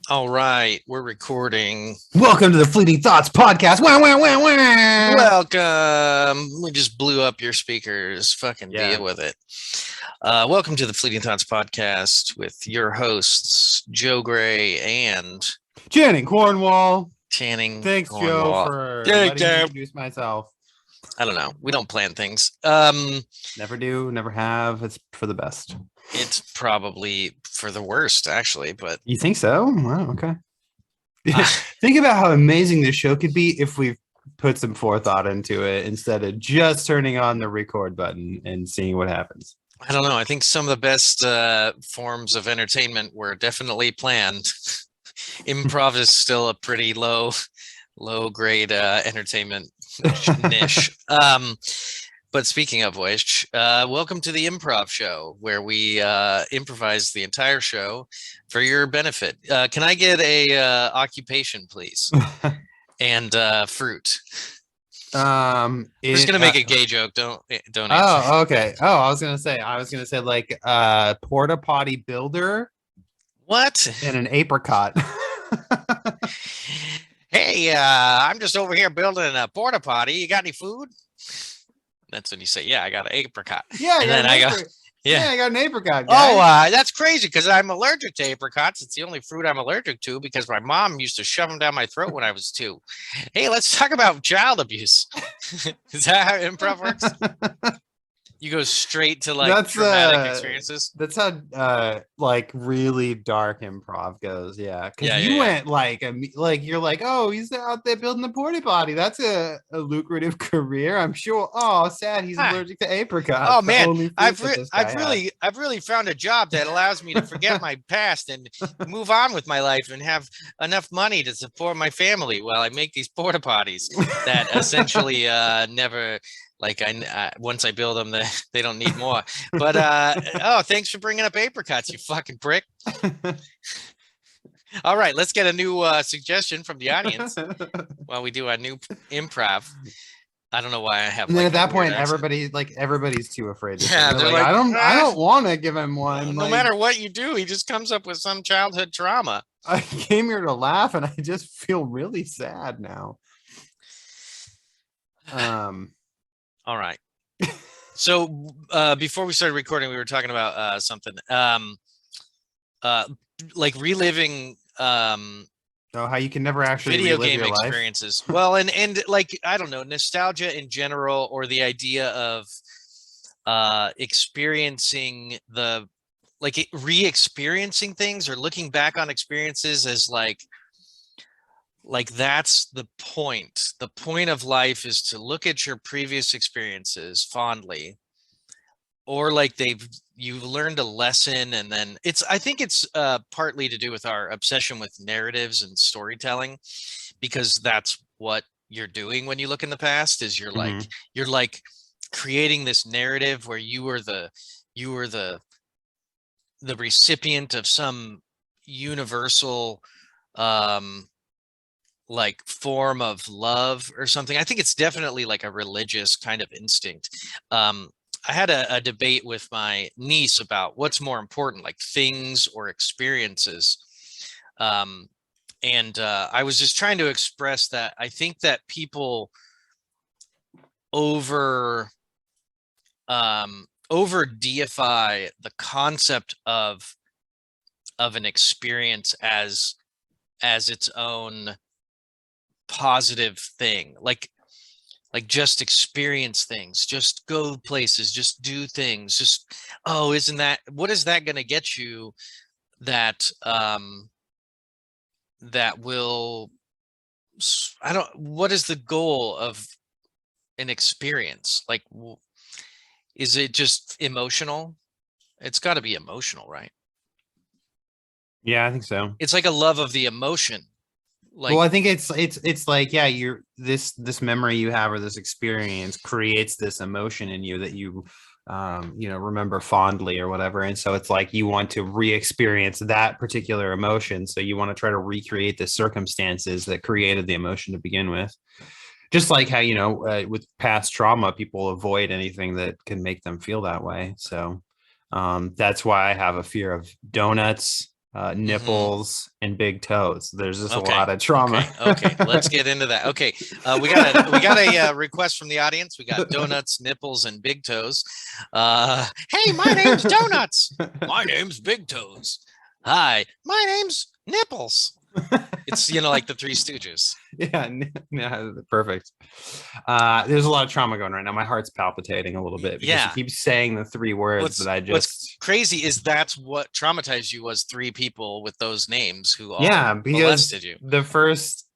All right, we're recording. Welcome to the Fleeting Thoughts podcast. Wah, wah, wah, wah. Welcome. We just blew up your speakers. Fucking Yeah. deal with it. Welcome to the Fleeting Thoughts podcast with your hosts, Joe Gray and Channing Cornwall. Channing Thanks, Joe, Cornwall. for letting me introduce myself. I don't know. We don't plan things. Never do, never have. It's for the best. It's probably for the worst, actually, but You think so? Wow, okay. Think about how amazing this show could be if we put some forethought into it instead of just turning on the record button and seeing what happens. I don't know. I think some of the best forms of entertainment were definitely planned. Improv is still a pretty low grade entertainment niche. But speaking of which, welcome to the improv show where we improvise the entire show for your benefit. Can I get a occupation, please? And fruit. I'm just gonna make a gay joke. Don't answer. Oh, okay. Oh, I was gonna say like porta potty builder. What? And an apricot. Hey, I'm just over here building a porta potty. You got any food? That's when you say, "Yeah, I got an apricot." Yeah, and then I go, "Yeah, I got an apricot." Guy. Oh, that's crazy because I'm allergic to apricots. It's the only fruit I'm allergic to because my mom used to shove them down my throat when I was 2. Hey, let's talk about child abuse. Is that how improv works? You go straight to like traumatic experiences. That's how like really dark improv goes. Yeah, because you went like you're like, oh, he's out there building the porta potty. That's a lucrative career, I'm sure. Oh, sad he's allergic to apricots. Oh man, I've really found a job that allows me to forget my past and move on with my life and have enough money to support my family while I make these porta potties that essentially never. Like once I build them, they don't need more. But oh, thanks for bringing up apricots, you fucking prick. All right, let's get a new suggestion from the audience while we do our new improv. I don't know why I have. And then at that point, everybody's too afraid. Yeah, they're like, I don't want to give him one. No matter what you do, he just comes up with some childhood trauma. I came here to laugh, and I just feel really sad now. All right. So before we started recording, we were talking about something like reliving how you can never actually video game experiences. Well, and like, I don't know, nostalgia in general, or the idea of experiencing re-experiencing things or looking back on experiences as like that's the point. The point of life is to look at your previous experiences fondly, or like you've learned a lesson, and then I think it's partly to do with our obsession with narratives and storytelling, because that's what you're doing when you look in the past. Is you're like creating this narrative where you were the recipient of some universal like form of love or something. I think it's definitely like a religious kind of instinct. I had a debate with my niece about what's more important, like things or experiences. And I was just trying to express that I think that people over deify the concept of an experience as its own positive thing, like just experience things, just go places, just do things, just what is that going to get you that will, what is the goal of an experience? Like, is it just emotional? It's got to be emotional, right? Yeah, I think so. It's like a love of the emotion. Like, well, I think it's like, yeah, you're this memory you have, or this experience creates this emotion in you that you remember fondly or whatever. And so it's like you want to re-experience that particular emotion. So you want to try to recreate the circumstances that created the emotion to begin with. Just like how, with past trauma, people avoid anything that can make them feel that way. So that's why I have a fear of donuts, Hmm. nipples, and big toes. There's just a Okay. lot of trauma. Okay. Let's get into that. Okay. We got a request from the audience. We got donuts, nipples, and big toes. Hey, my name's Donuts. My name's Big Toes. Hi, my name's Nipples. It's like the Three Stooges. Yeah, yeah, perfect. There's a lot of trauma going right now. My heart's palpitating a little bit because you Yeah. keep saying the three words that I What's just. crazy is that's what traumatized you was three people with those names who all Yeah, because molested you.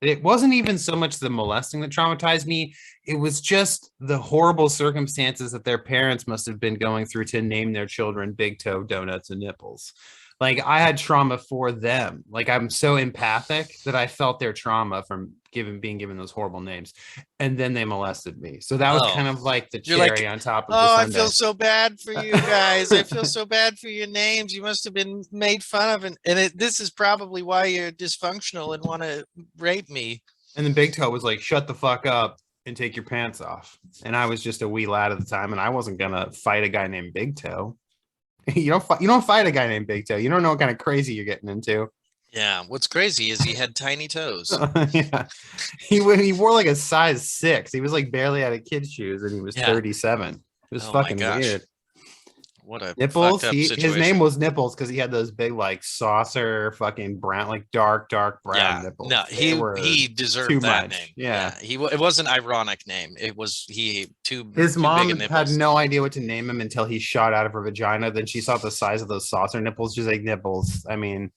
it wasn't even so much the molesting that traumatized me. It was just the horrible circumstances that their parents must have been going through to name their children Big Toe, Donuts, and Nipples. Like I had trauma for them. Like I'm so empathic that I felt their trauma from being given those horrible names. And then they molested me. So that was Oh, kind of like the you're like, cherry on top of the oh, I feel sundae. so bad for you guys. I feel so bad for your names. You must have been made fun of, and this is probably why you're dysfunctional and want to rape me. And then Big Toe was like, shut the fuck up and take your pants off. And I was just a wee lad at the time, and I wasn't gonna fight a guy named Big Toe. You don't fight a guy named Big Toe. You don't know what kind of crazy you're getting into. Yeah, what's crazy is he had tiny toes. Yeah. He wore like a size 6. He was like barely out of kid's shoes and he was Yeah. 37. It was Oh my fucking gosh. weird. What a fucked Nipples. up His name situation. was Nipples because he had those big like saucer fucking brown, like dark brown Yeah, no, nipples. They were he too deserved that name. much. Yeah. Yeah, it was an ironic name. It was he His too big a mom had nipples. no idea what to name him until he shot out of her vagina. Then she saw the size of those saucer nipples. She's like, nipples. I mean,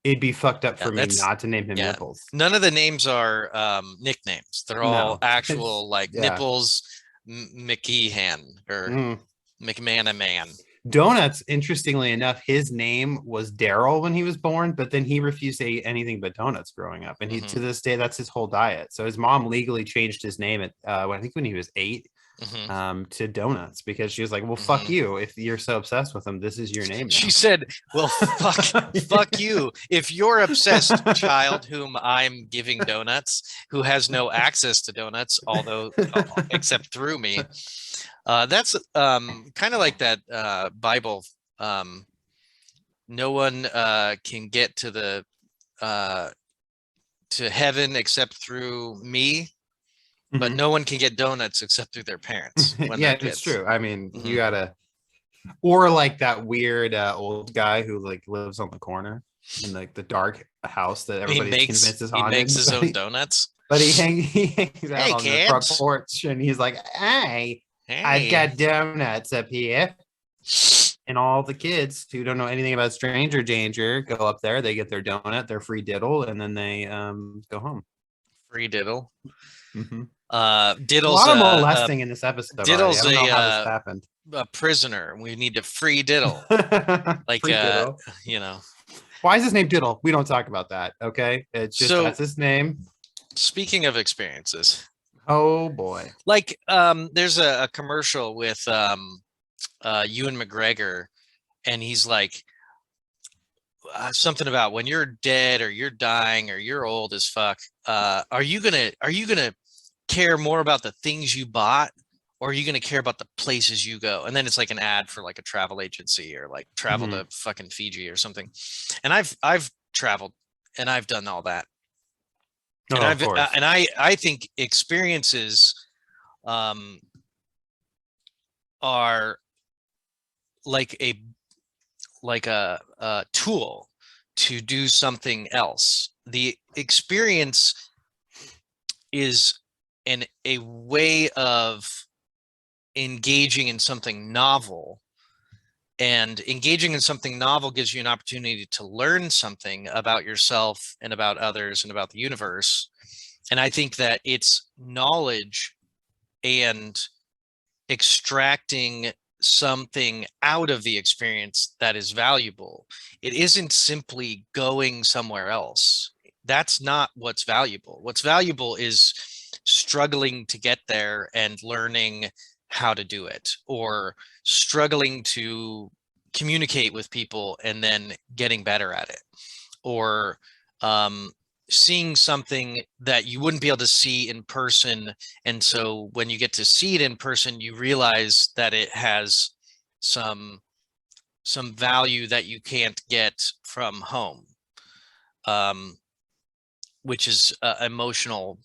it'd be fucked up Yeah, for me that's not to name him yeah. Nipples. None of the names are nicknames. They're all No, it's actual like yeah. Nipples McKeehan or Mm. McManaman. Donuts, interestingly enough, his name was Daryl when he was born, but then he refused to eat anything but donuts growing up. And he to Hmm. this day, that's his whole diet. So his mom legally changed his name at I think when he was 8 Hmm. to Donuts because she was like, well, fuck Hmm. you. If you're so obsessed with him, this is your name She now. said, "Well, fuck you. If you're obsessed child whom I'm giving donuts, who has no access to donuts, although except through me, that's kind of like that Bible. Um, no one can get uh, to heaven except through me, but Mhm. no one can get donuts except through their parents when they're Yeah, it's kids." true. I mean, you Hmm. gotta, or like that weird old guy who like lives on the corner in like the dark house that everybody's convinced is He makes haunted, his own donuts. he hangs out Hey on the front kids. porch and he's like, "Hey, I've Hey. got donuts up here." And all the kids who don't know anything about stranger danger go up there. They get their donut, their free diddle, and then they go home. Free diddle. Mhm. A Diddle's lot of molesting in this episode already. I Diddle's don't know how this happened. a prisoner. We need to free Diddle. Like Free diddle. you know. Why is his name Diddle? We don't talk about that. Okay, it's just So that's his name. speaking of experiences, Oh boy. like there's a commercial with Ewan McGregor, and he's like something about when you're dead or you're dying or you're old as fuck. Are you gonna care more about the things you bought, or are you going to care about the places you go? And then it's like an ad for like a travel agency or like travel Mhm. to fucking Fiji or something. And I've traveled and I've done all that. And Oh, of course. I think experiences um are like a tool to do something else. The experience is a way of engaging in something novel, and engaging in something novel gives you an opportunity to learn something about yourself and about others and about the universe. And I think that it's knowledge and extracting something out of the experience that is valuable. It isn't simply going somewhere else. That's not what's valuable. What's valuable is struggling to get there and learning how to do it, or struggling to communicate with people and then getting better at it, or um, seeing something that you wouldn't be able to see in person. And so when you get to see it in person, you realize that it has some some value that you can't get from home, which is emotional,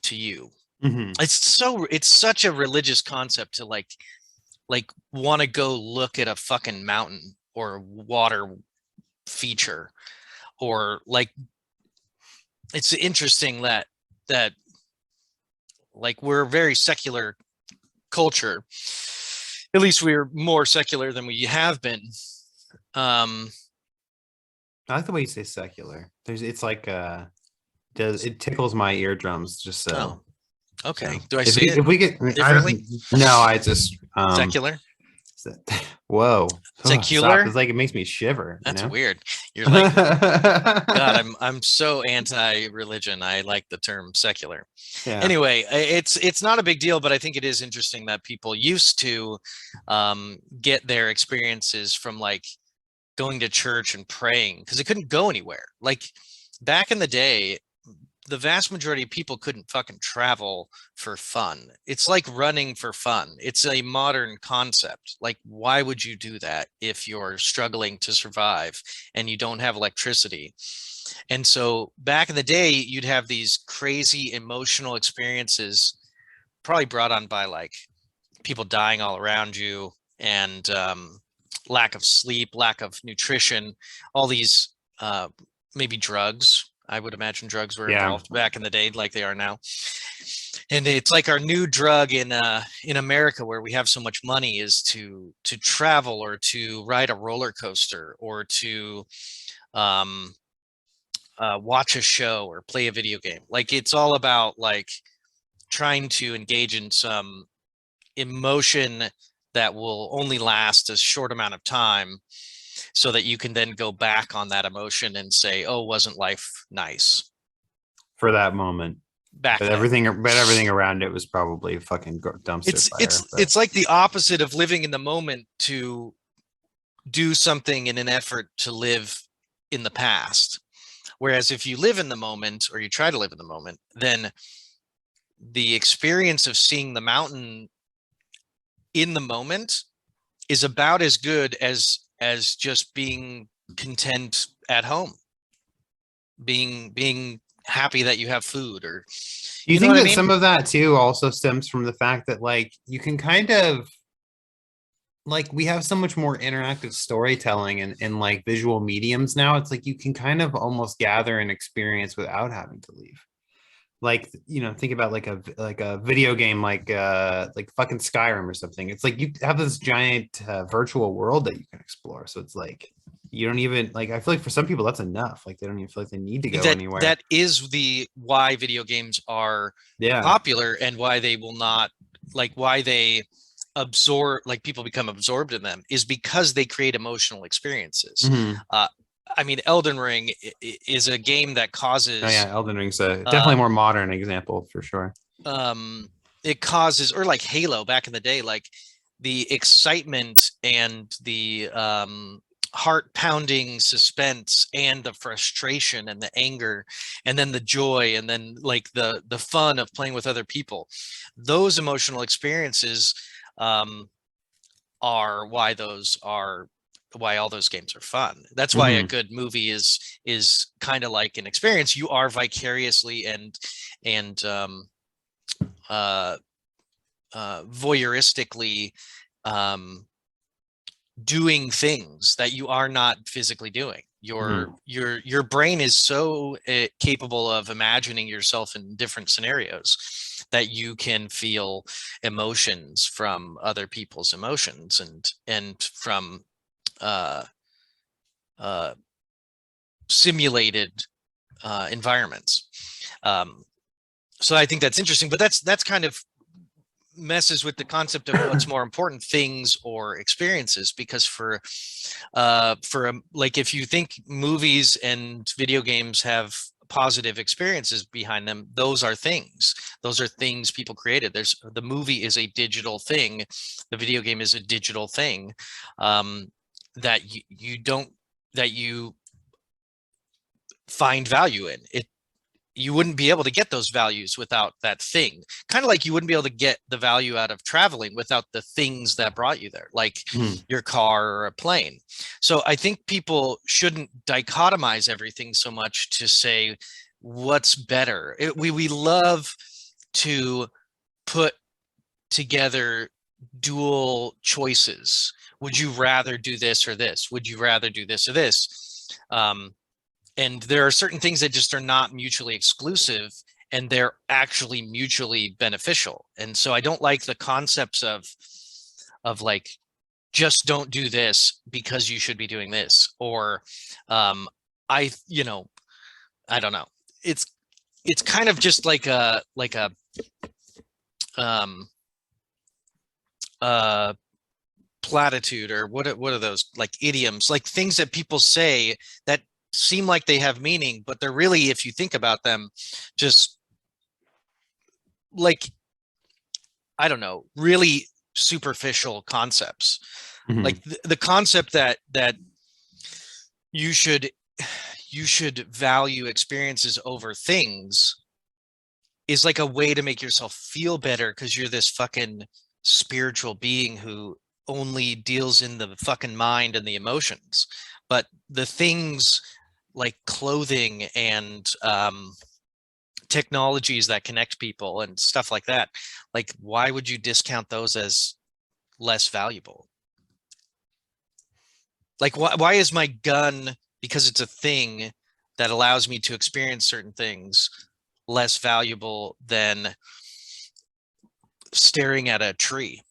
to you. Mhm. It's such a religious concept to like want to go look at a fucking mountain or water feature, or like it's interesting that like we're a very secular culture. At least we're more secular than we have been. um I like the way you say secular. It's like does it tickles my eardrums just so. oh, okay. So Do I if say we, it if we get, I differently? don't, no, I just Secular? whoa, stop. Secular? It's like it makes me shiver, That's weird. You're like, God, yeah. I'm so anti-religion. I like the term secular. Anyway, it's not a big deal, but I think it is interesting that people used to get their experiences from like going to church and praying, because they couldn't go anywhere. Like back in the day, the vast majority of people couldn't fucking travel for fun. It's like running for fun. It's a modern concept. Like, why would you do that if you're struggling to survive and you don't have electricity? And so back in the day, you'd have these crazy emotional experiences, probably brought on by like people dying all around you, and lack of sleep, lack of nutrition, all these maybe drugs. I would imagine drugs were Yeah. involved back in the day, like they are now. And it's like our new drug in America, where we have so much money, is to travel or to ride a roller coaster or to um, watch a show or play a video game. Like it's all about like trying to engage in some emotion that will only last a short amount of time, so that you can then go back on that emotion and say, oh, wasn't life nice For that moment. back But then? everything around it was probably a fucking dumpster fire. It's like the opposite of living in the moment, to do something in an effort to live in the past. Whereas if you live in the moment, or you try to live in the moment, then the experience of seeing the mountain in the moment is about as good as just being content at home, being happy that you have food, or Do you you know think what I that mean? some of that too also stems from the fact that like you can kind of like we have so much more interactive storytelling and like visual mediums now. It's like you can kind of almost gather an experience without having to leave. Like, think about like a video game like fucking Skyrim or something. It's like you have this giant virtual world that you can explore. So it's like you don't even like I feel like for some people that's enough. Like they don't even feel like they need to go anywhere. That is the why video games are Yeah. popular, and why they will not, like why they absorb, like people become absorbed in them, is because they create emotional experiences. Mhm. I mean, Elden Ring is a game that causes Oh yeah, Elden Ring's definitely a more modern example for sure. it causes, or like Halo back in the day, like the excitement and the heart pounding suspense and the frustration and the anger, and then the joy, and then like the fun of playing with other people. Those emotional experiences are why all those games are fun. That's why a Mhm. good movie is kind of like an experience. You are vicariously and uh voyeuristically doing things that you are not physically doing. Mhm. Your brain is so capable of imagining yourself in different scenarios that you can feel emotions from other people's emotions, and from uh, uh, simulated environments. So I think that's interesting, but that's kind of messes with the concept of what's more important, things or experiences. Because like if you think movies and video games have positive experiences behind them, those are things people created. The movie is a digital thing, the video game is a digital thing, that you don't that you find value in it. you wouldn't be able to get those values without that thing. Kind of like you wouldn't be able to get the value out of traveling without the things that brought you there, like your car or a plane. So I think people shouldn't dichotomize everything so much to say what's better. We love to put together dual choices. Would you rather do this or this? Would you rather do this or this? And there are certain things that just are not mutually exclusive, and they're actually mutually beneficial. And so I don't like the concepts of just don't do this because you should be doing this, or I don't know. It's kind of just like a platitude, or what are those, like idioms, like things that people say that seem like they have meaning, but they're really, if you think about them, just like, I don't know, really superficial concepts. Like the concept that you should value experiences over things is like a way to make yourself feel better because you're this fucking spiritual being who only deals in the fucking mind and the emotions. But the things like clothing and technologies that connect people and stuff like that, like, why would you discount those as less valuable? Like, why is my gun, because it's a thing that allows me to experience certain things, less valuable than staring at a tree?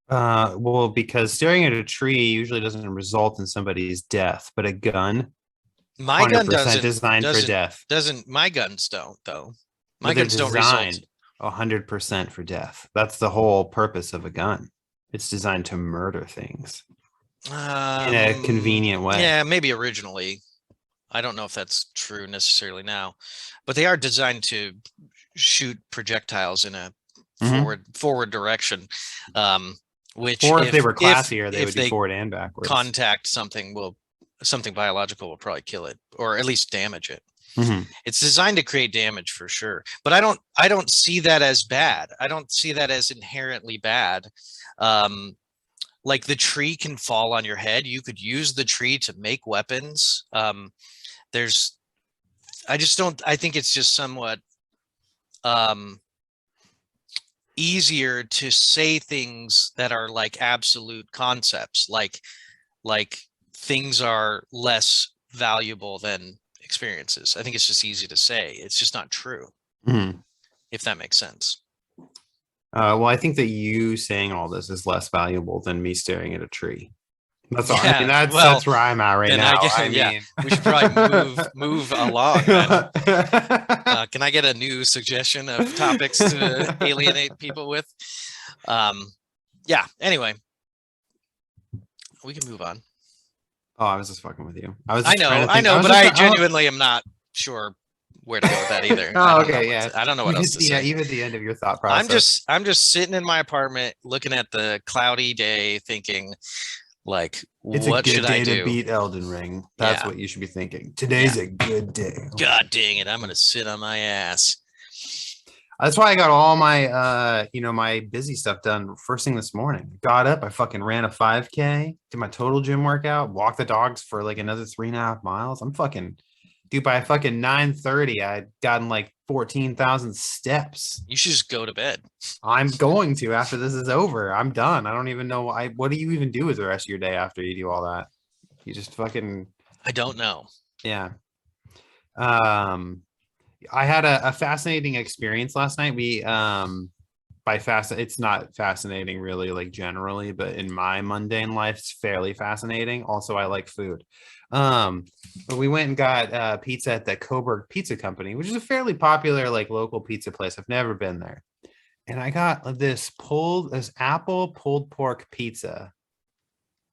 Well, because staring at a tree usually doesn't result in somebody's death, but a gun, My gun 100% designed for death. my guns don't, though. My But they're guns don't result. designed 100% for death. That's the whole purpose of a gun. It's designed to murder things in a convenient way. Yeah, maybe originally. I don't know if that's true necessarily now, but they are designed to shoot projectiles in a forward direction. Which, or if they were classier, they if would do forward and backwards. Contact something biological will probably kill it, or at least damage it. It's designed to create damage for sure, but I don't see that as bad. I don't see that as inherently bad. Like, the tree can fall on your head. You could use the tree to make weapons. I think it's just somewhat easier to say things that are like absolute concepts, like things are less valuable than experiences. I think it's just easy to say. It's just not true. If that makes sense. Well, I think that you saying all this is less valuable than me staring at a tree. That's all. I mean, that's where I'm at right now. I mean, we should probably move along. Can I get a new suggestion of topics to alienate people with? Yeah. Anyway, we can move on. Oh, I was just fucking with you. I know, but I genuinely am not sure where to go with that either. Okay, yeah. I don't know what else to say. Even at the end of your thought process. I'm just sitting in my apartment looking at the cloudy day, thinking, like, it's what should I do? It's a good day to beat Elden Ring. That's what you should be thinking. Today's a good day. God dang it! I'm gonna sit on my ass. That's why I got all my my busy stuff done first thing this morning. Got up, I fucking ran a 5K, did my total gym workout, walked the dogs for like another 3.5 miles. I'm fucking, dude, by fucking 9:30, I'd gotten like 14,000 steps. You should just go to bed. I'm going to after this is over. I'm done. I don't even know. What do you even do with the rest of your day after you do all that? You just fucking. I don't know. Yeah. I had a fascinating experience last night. It's not fascinating really, like generally, but in my mundane life, it's fairly fascinating. Also, I like food. But we went and got pizza at the Coburg Pizza Company, which is a fairly popular like local pizza place. I've never been there. And I got this apple pulled pork pizza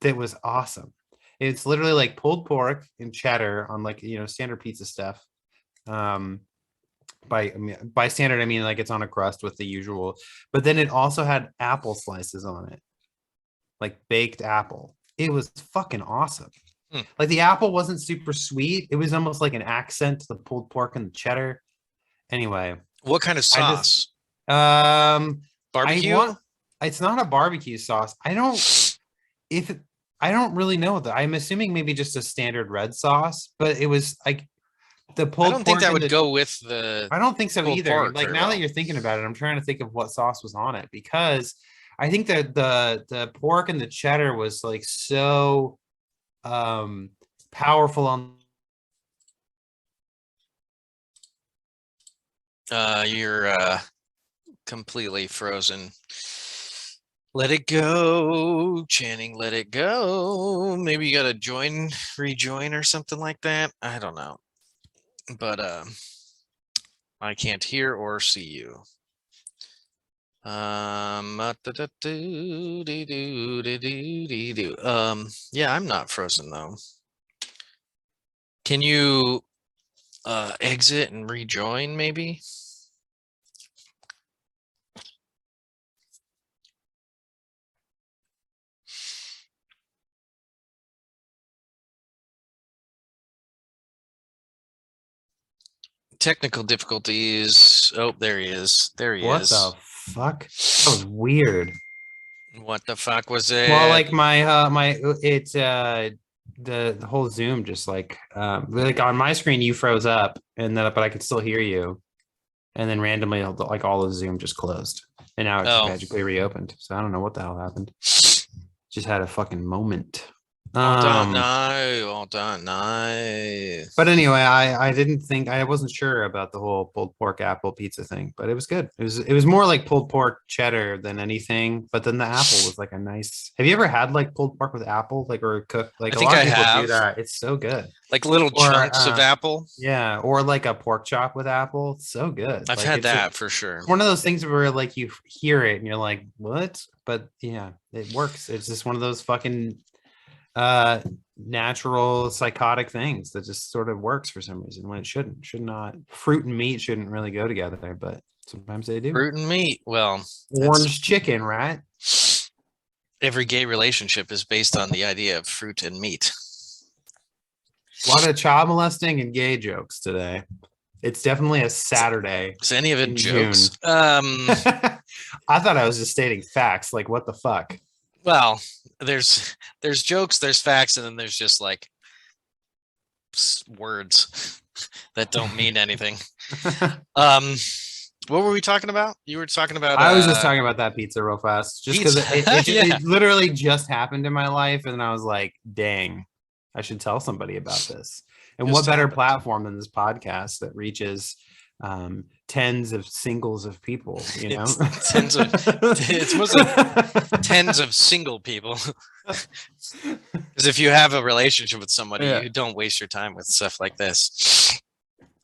that was awesome. It's literally like pulled pork and cheddar on like, standard pizza stuff. By standard, I mean like it's on a crust with the usual, but then it also had apple slices on it, like baked apple. It was fucking awesome. Hmm. Like the apple wasn't super sweet. It was almost like an accent to the pulled pork and the cheddar. Anyway, What kind of I just sauce? I Barbecue? want it's not a barbecue sauce. If it, I don't really know that. I'm assuming maybe just a standard red sauce, but it was like the I pulled don't think pork that and would the go with the I don't think so pulled either. pork Like very now that well. you're thinking about it, I'm trying to think of what sauce was on it because I think that the pork and the cheddar was like so um powerful on You're completely frozen. Let it go, Channing, let it go. Maybe you gotta rejoin or something like that. I don't know. But I can't hear or see you. Yeah, I'm not frozen though. Can you exit and rejoin maybe? Technical difficulties. Oh, there he is. There he what the is. fuck? That was weird. What the fuck was Well, it? like it's the whole Zoom just like on my screen you froze up and then but I could still hear you. And then randomly like all of Zoom just closed. And now it's Oh, magically reopened. So I don't know what the hell happened. Just had a fucking moment. all done. No, all done. No. But anyway, I wasn't sure about the whole pulled pork apple pizza thing, but it was good. It was more like pulled pork cheddar than anything. But then the apple was like a nice. Have you ever had like pulled pork with apple, like or cooked? Like I a think lot of I people do have that. It's so good. like little Or chunks of apple. yeah, or like a pork chop with apple. It's so good. I've Like had it's that for sure. one of those things where like you hear it and you're like, what? But yeah, it works. It's just one of those fucking natural psychotic things that just sort of works for some reason when it should not. Fruit and meat shouldn't really go together, but sometimes they do. Fruit and meat. Well, Orange chicken, right? every gay relationship is based on the idea of fruit and meat. A lot of child molesting and gay jokes today. It's definitely a Saturday Is any of it in jokes? June. I thought I was just stating facts. Like, what the fuck? Well, there's jokes, there's facts, and then there's just like words that don't mean anything. What were we talking about? You were talking about I was just talking about that pizza real fast, just because yeah. it literally just happened in my life, and I was like, "Dang, I should tell somebody about this." And Just what better happened. platform than this podcast that reaches tens of singles of people? You know, It's mostly tens of single people. Because if you have a relationship with somebody, Yeah. you don't waste your time with stuff like this.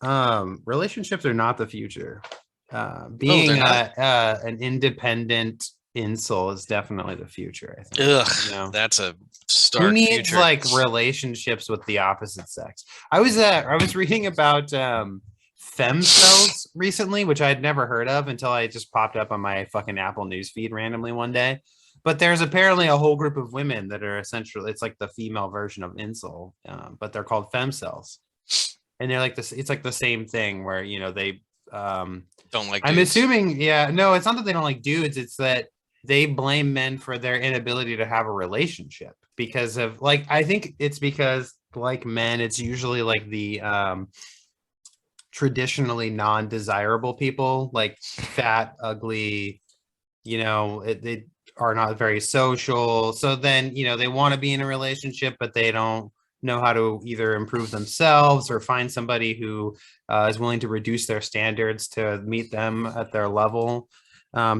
Relationships are not the future. Being they're not? an independent insole is definitely the future. I think. Ugh, You know? that's a Who stark needs future. like relationships with the opposite sex? I was reading about fem cells recently, which I'd never heard of until I just popped up on my fucking Apple news feed randomly one day. But there's apparently a whole group of women that are essentially it's like the female version of incel, but they're called fem cells, and they're like this. It's like the same thing where they. Don't like I'm dudes. assuming, yeah, no, it's not that they don't like dudes. It's that they blame men for their inability to have a relationship because of like I think it's because like men, it's usually like the traditionally non-desirable people, like fat, ugly, they are not very social. So then, they want to be in a relationship, but they don't know how to either improve themselves or find somebody who is willing to reduce their standards to meet them at their level.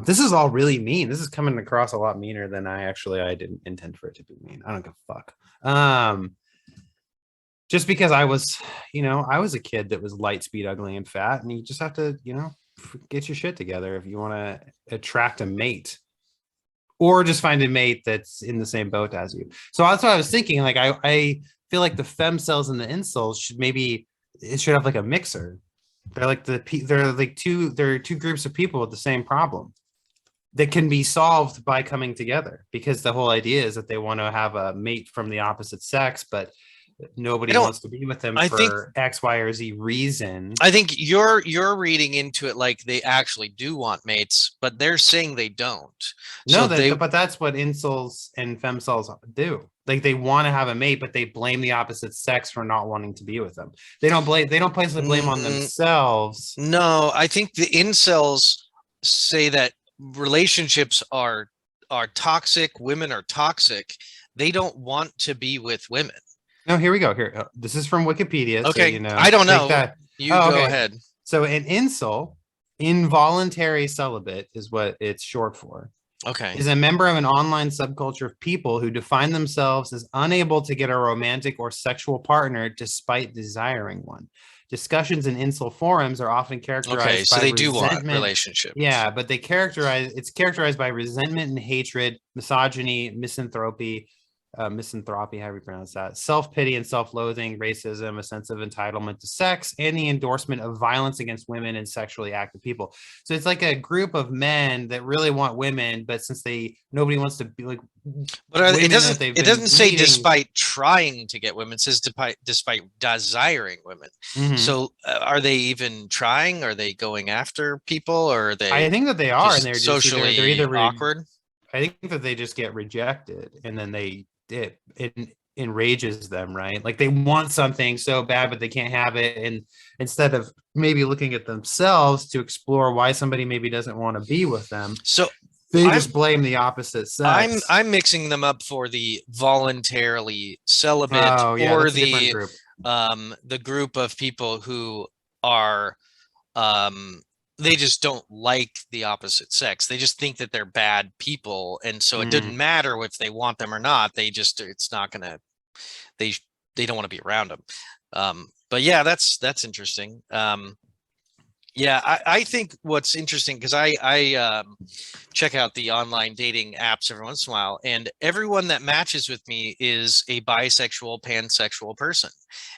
This is all really mean. This is coming across a lot meaner than I didn't intend for it to be mean. I don't give a fuck. Just because I was a kid that was light, speed, ugly, and fat, and you just have to, get your shit together if you want to attract a mate, or just find a mate that's in the same boat as you. So that's what I was thinking. Like I feel like the fem cells and the insoles should have like a mixer. They're two groups of people with the same problem that can be solved by coming together, because the whole idea is that they want to have a mate from the opposite sex, but nobody don't wants to be with them I think for X, Y, or Z reason. I think you're reading into it like they actually do want mates, but they're saying they don't. So No, they but that's what incels and femcells do. Like they want to have a mate, but they blame the opposite sex for not wanting to be with them. They don't place the blame on Mm, themselves. no, I think the incels say that relationships are toxic, women are toxic. They don't want to be with women. No, here we go. Here, this is from Wikipedia, so Okay, I don't take know. that. You Oh, go okay. ahead. So an incel, involuntary celibate, is what it's short for. Okay. Is a member of an online subculture of people who define themselves as unable to get a romantic or sexual partner despite desiring one. Discussions in incel forums are often Okay, characterized so by they do want resentment. relationship. Yeah, but it's characterized by resentment and hatred, misogyny, misanthropy, how do we pronounce that? Self-pity and self-loathing, racism, a sense of entitlement to sex, and the endorsement of violence against women and sexually active people. So it's like a group of men that really want women, but since nobody wants to be like But women that they've it been doesn't say meeting. despite trying to get women. It says despite desiring women. So are they even trying? Are they going after people, or are I they think that they are, and just they're just they're socially either awkward? I think that they just get rejected, and then it enrages them, right? Like they want something so bad, but they can't have it, and instead of maybe looking at themselves to explore why somebody maybe doesn't want to be with them, So they I'm just blame the opposite sex. I'm mixing them up for the voluntarily celibate Oh yeah, or that's a different group. the group of people who are um they just don't like the opposite sex. They just think that they're bad people, and so it Mm. doesn't matter if they want them or not. They just it's not gonna they they don't want to be around them. But yeah, that's interesting. Yeah, I think what's interesting because I check out the online dating apps every once in a while, and everyone that matches with me is a bisexual, pansexual person,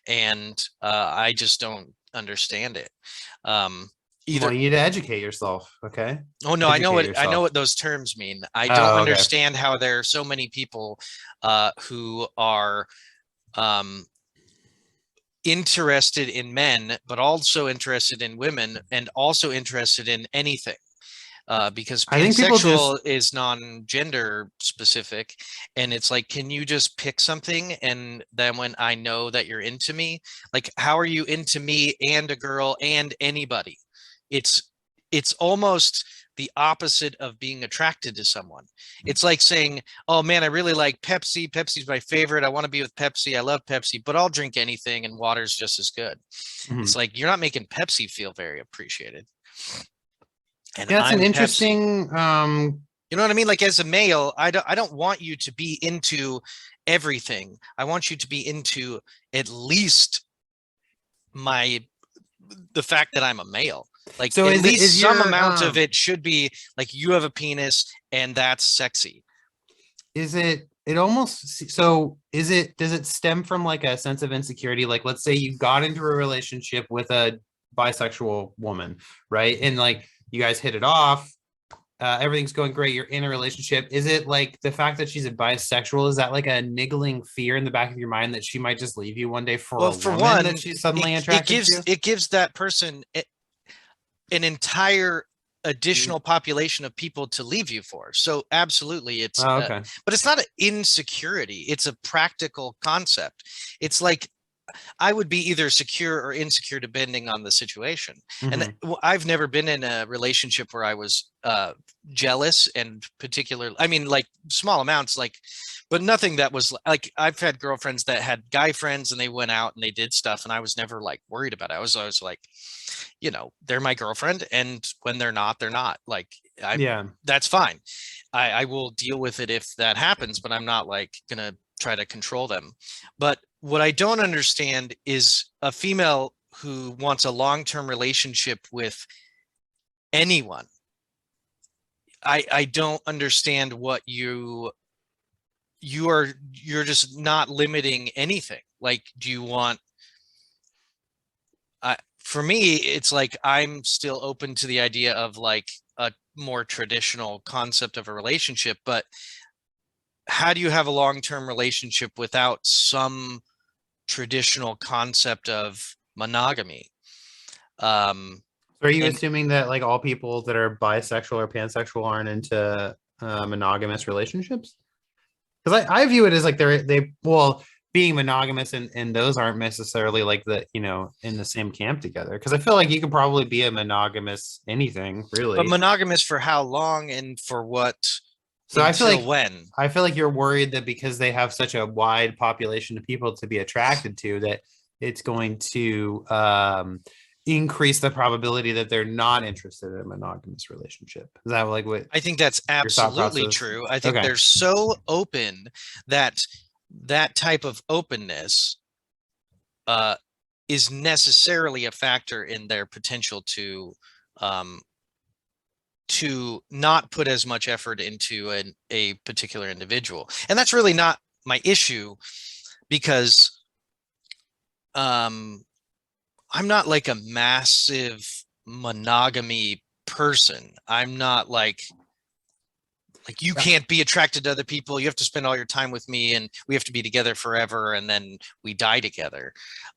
and I just don't understand it. Well, Either you need to educate yourself. Okay, oh no, educate I know yourself. what those terms mean. I don't Oh, okay. understand how there are so many people who are um, interested in men, but also interested in women, and also interested in anything. Because I think people pansexual just is non-gender specific, and it's like, can you just pick something? And then when I know that you're into me, like, how are you into me and a girl and anybody? It's it's almost the opposite of being attracted to someone. It's like saying, oh man, I really like Pepsi. Pepsi's my favorite. I want to be with Pepsi. I love Pepsi, but I'll drink anything and water's just as good. It's Mhm. like you're not making Pepsi feel very appreciated. And Yeah, that's an I'm Pepsi. interesting You know what I mean? Like as a male, I don't want you to be into everything. I want you to be into at least my the fact that I'm a male. Like so at is least some your amount of it should be like you have a penis and that's sexy. is it almost so is it does it stem from like a sense of insecurity? Like let's say you got into a relationship with a bisexual woman, right? And like you guys hit it off, everything's going great, you're in a relationship. Is it like the fact that she's a bisexual, is that like a niggling fear in the back of your mind that she might just leave you one day for Well, a for woman that one, she's suddenly attracted to? it gives that person an entire additional population of people to leave you for. So absolutely it's Oh, okay. but it's not an insecurity, it's a practical concept. It's like I would be either secure or insecure depending on the situation. And Mm-hmm. I've never been in a relationship where I was jealous, and particular, I mean, like small amounts, like, but nothing that was like, I've had girlfriends that had guy friends and they went out and they did stuff, and I was never like worried about it. I was always like, you know, they're my girlfriend, and when they're not, they're not. Like, Yeah. that's fine. I will deal with it if that happens, but I'm not like gonna try to control them. But what I don't understand is a female who wants a long-term relationship with anyone. I don't understand what you're just not limiting anything. Like, do you want for me, it's like I'm still open to the idea of like a more traditional concept of a relationship, but how do you have a long-term relationship without some traditional concept of monogamy. So are you assuming that like all people that are bisexual or pansexual aren't into monogamous relationships? Because I view it as like well, being monogamous and those aren't necessarily like in the same camp together. Because I feel like you could probably be a monogamous anything really. But monogamous for how long and for what? So I feel until like when? I feel like you're worried that because they have such a wide population of people to be attracted to, that it's going to increase the probability that they're not interested in a monogamous relationship. Is that like what I think that's your thought absolutely process? true. I think Okay. they're so open that that type of openness is necessarily a factor in their potential to not put as much effort into a particular individual. And that's really not my issue, because I'm not like a massive monogamy person. I'm not like you can't be attracted to other people. You have to spend all your time with me and we have to be together forever and then we die together.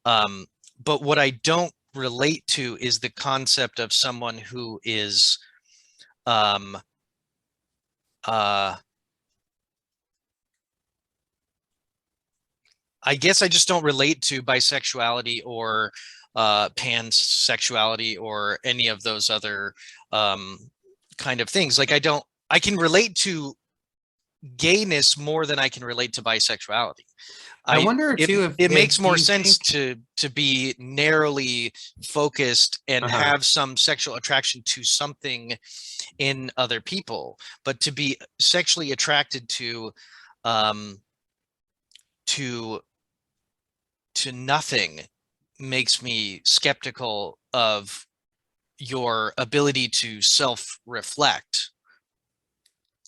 But what I don't relate to is the concept of someone who is I guess I just don't relate to bisexuality or pansexuality or any of those other kind of things. Like I can relate to gayness more than I can relate to bisexuality. I wonder too if it makes more you sense think- to be narrowly focused and have some sexual attraction to something in other people, but to be sexually attracted to nothing makes me skeptical of your ability to self-reflect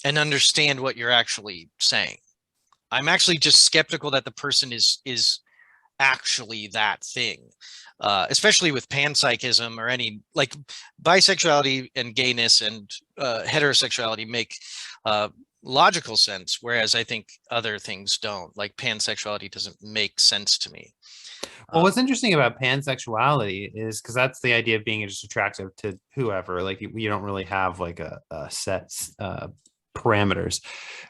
and understand what you're actually saying. I'm actually just skeptical that the person is actually that thing, especially with panpsychism or any like bisexuality and gayness and heterosexuality make logical sense, whereas I think other things don't. Like pansexuality doesn't make sense to me. Well, what's interesting about pansexuality is because that's the idea of being just attractive to whoever. Like you don't really have like a set parameters,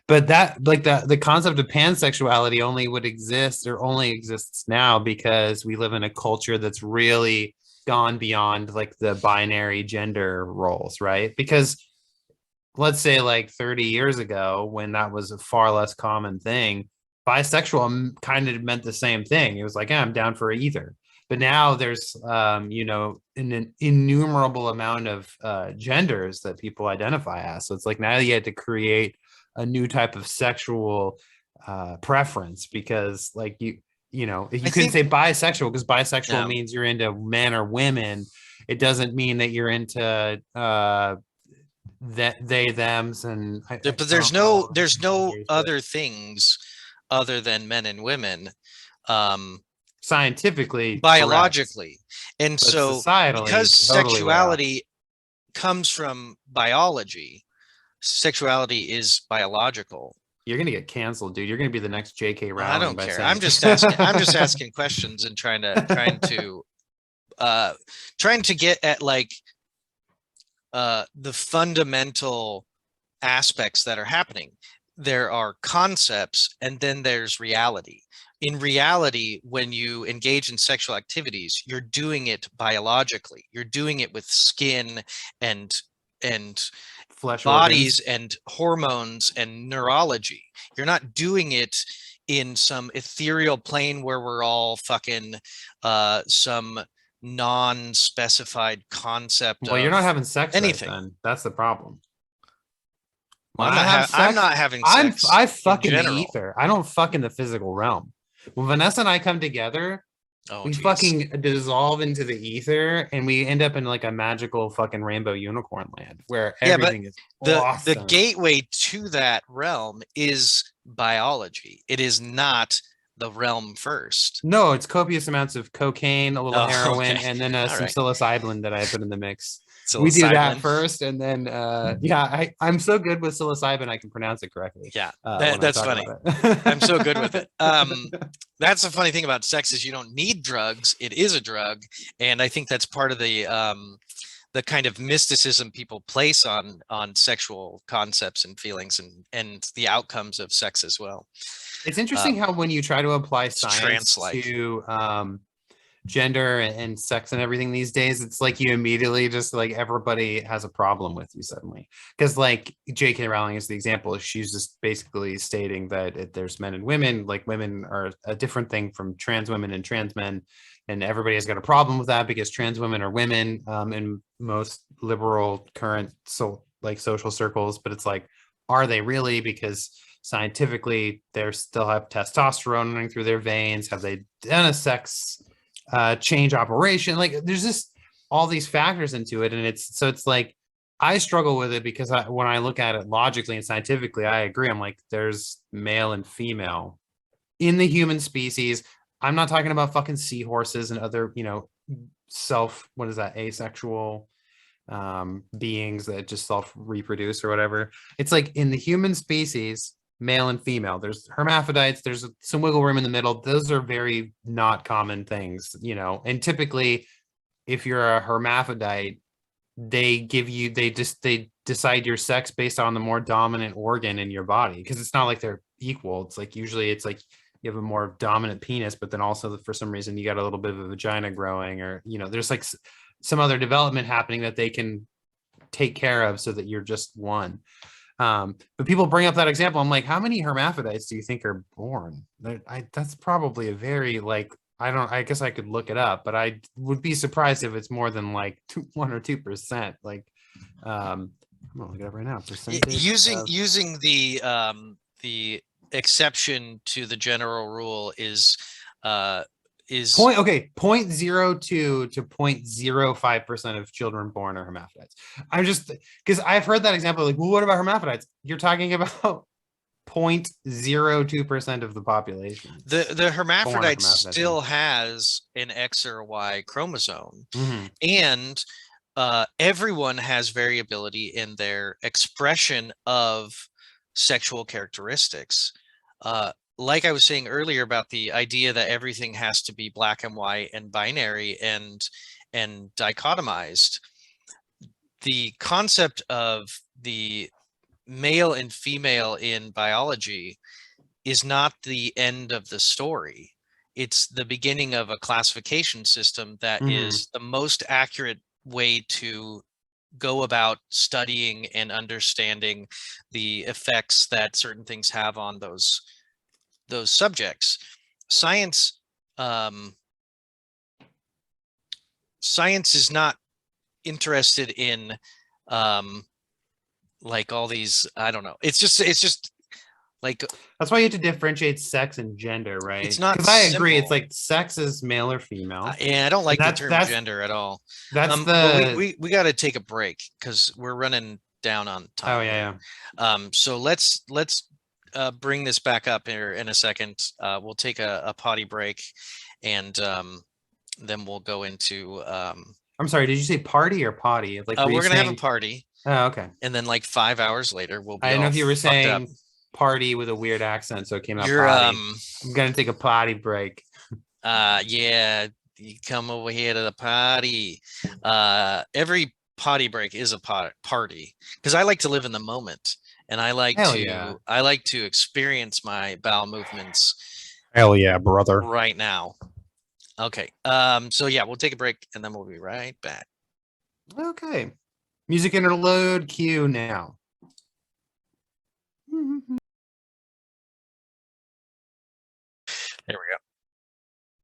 but that like the concept of pansexuality only would exist or only exists now because we live in a culture that's really gone beyond like the binary gender roles, right? Because let's say like 30 years ago, when that was a far less common thing, bisexual kind of meant the same thing. It was like, I'm down for either. But now there's, an innumerable amount of genders that people identify as. So it's like now you had to create a new type of sexual preference because, like you couldn't say bisexual because bisexual means you're into men or women. It doesn't mean that you're into that they thems and but there's no other things other than men and women scientifically, biologically, correct. And but so because totally sexuality comes from biology, sexuality is biological. You're gonna get canceled, dude. You're gonna be the next J.K. Rowling. I don't care. I'm just asking. I'm just asking questions and trying to get at like the fundamental aspects that are happening. There are concepts and then there's reality. In reality, when you engage in sexual activities, you're doing it biologically. You're doing it with skin and flesh bodies organs and hormones and neurology. You're not doing it in some ethereal plane where we're all fucking some non-specified concept. Well, you're not having sex anything. Right, then. That's the problem. Well, I'm not having sex. I fuck in the ether. I don't fuck in the physical realm. When Vanessa and I come together, we fucking dissolve into the ether and we end up in like a magical fucking rainbow unicorn land where everything is awesome. The gateway to that realm is biology. It is not the realm first. No, it's copious amounts of cocaine, a little Oh, heroin, okay. and then All some right. psilocybin that I put in the mix. We do that Psilocybin. first, and then yeah, I'm so good with psilocybin I can pronounce it correctly Yeah, when I that's talk funny. about it. I'm so good with it. That's the funny thing about sex is you don't need drugs. It is a drug, and I think that's part of the kind of mysticism people place on sexual concepts and feelings and the outcomes of sex as well. It's interesting how when you try to apply It's science trance-like. to gender and sex and everything these days, it's like you immediately just like everybody has a problem with you suddenly. Because like J.K. Rowling is the example. She's just basically stating that there's men and women, like women are a different thing from trans women and trans men. And everybody has got a problem with that because trans women are women in most liberal current social circles. But it's like, are they really? Because scientifically, they still have testosterone running through their veins. Have they done a sex change operation? Like there's just all these factors into it, and it's like I struggle with it because when I look at it logically and scientifically, I agree. I'm like, there's male and female in the human species. I'm not talking about fucking seahorses and other what is that, asexual beings that just self reproduce or whatever. It's like in the human species, male and female, there's hermaphrodites, there's some wiggle room in the middle. Those are very not common things, and typically if you're a hermaphrodite, they decide your sex based on the more dominant organ in your body, because it's not like they're equal. It's like usually it's like you have a more dominant penis, but then also for some reason you got a little bit of a vagina growing, or there's like some other development happening that they can take care of so that you're just one. But people bring up that example. I'm like, how many hermaphrodites do you think are born? That's probably a very I guess I could look it up, but I would be surprised if it's more than like 1 or 2%. Like, I'm gonna look it up right now. Percentage Using the exception to the general rule is 0.02 to 0.05% of children born are hermaphrodites. I'm just because I've heard that example. Like, well, what about hermaphrodites? You're talking about 0.02% of the population. The hermaphrodite still has an X or a Y chromosome, and everyone has variability in their expression of sexual characteristics. Like I was saying earlier about the idea that everything has to be black and white and binary and dichotomized, the concept of the male and female in biology is not the end of the story. It's the beginning of a classification system that is the most accurate way to go about studying and understanding the effects that certain things have on those subjects. Science is not interested in like all these, I don't know. It's just like, that's why you have to differentiate sex and gender, right? It's not because I agree. It's simple. like sex is male or female. Yeah, I don't like the term gender at all. That's we got to take a break because we're running down on time. Oh yeah. So let's bring this back up here in a second. We'll take a potty break, and then we'll go into. I'm sorry. Did you say party or potty? Like we're gonna have a party. Oh, okay. And then like 5 hours later, we'll be. I don't know if you were saying up. Party with a weird accent, so it came out potty. I'm gonna take a potty break. Yeah, you come over here to the party. Every potty break is a party because I like to live in the moment, and I like to experience my bowel movements. Hell yeah, brother! Right now. Okay. So yeah, we'll take a break and then we'll be right back. Okay. Music interlude cue now.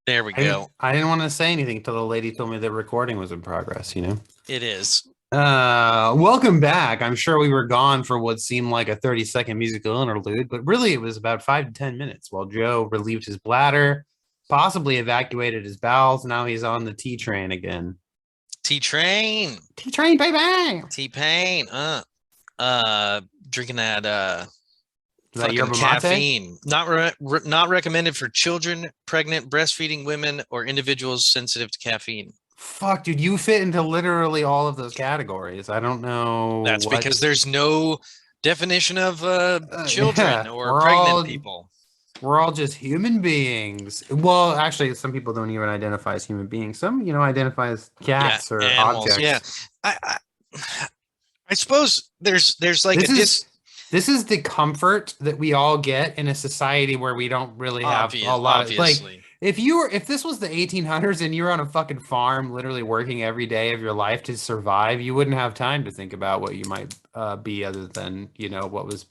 There we go. I didn't want to say anything until the lady told me the recording was in progress, It is. Welcome back. I'm sure we were gone for what seemed like a 30-second musical interlude, but really it was about 5 to 10 minutes while Joe relieved his bladder, possibly evacuated his bowels. Now he's on the T train again. T-Train, baby. T-Pain. Drinking that Is that Fucking yerba mate? caffeine. Not recommended for children, pregnant, breastfeeding women, or individuals sensitive to caffeine. Fuck, dude, you fit into literally all of those categories. I don't know That's what. because there's no definition of children Yeah, or pregnant people. we're all just human beings. Well, actually, some people don't even identify as human beings. Some, identify as Yeah, cats or animals. Yeah, objects. I suppose there's like a This is this is the comfort that we all get in a society where we don't really have a lot of like obviously. if this was the 1800s and you were on a fucking farm literally working every day of your life to survive, you wouldn't have time to think about what you might be other than, what was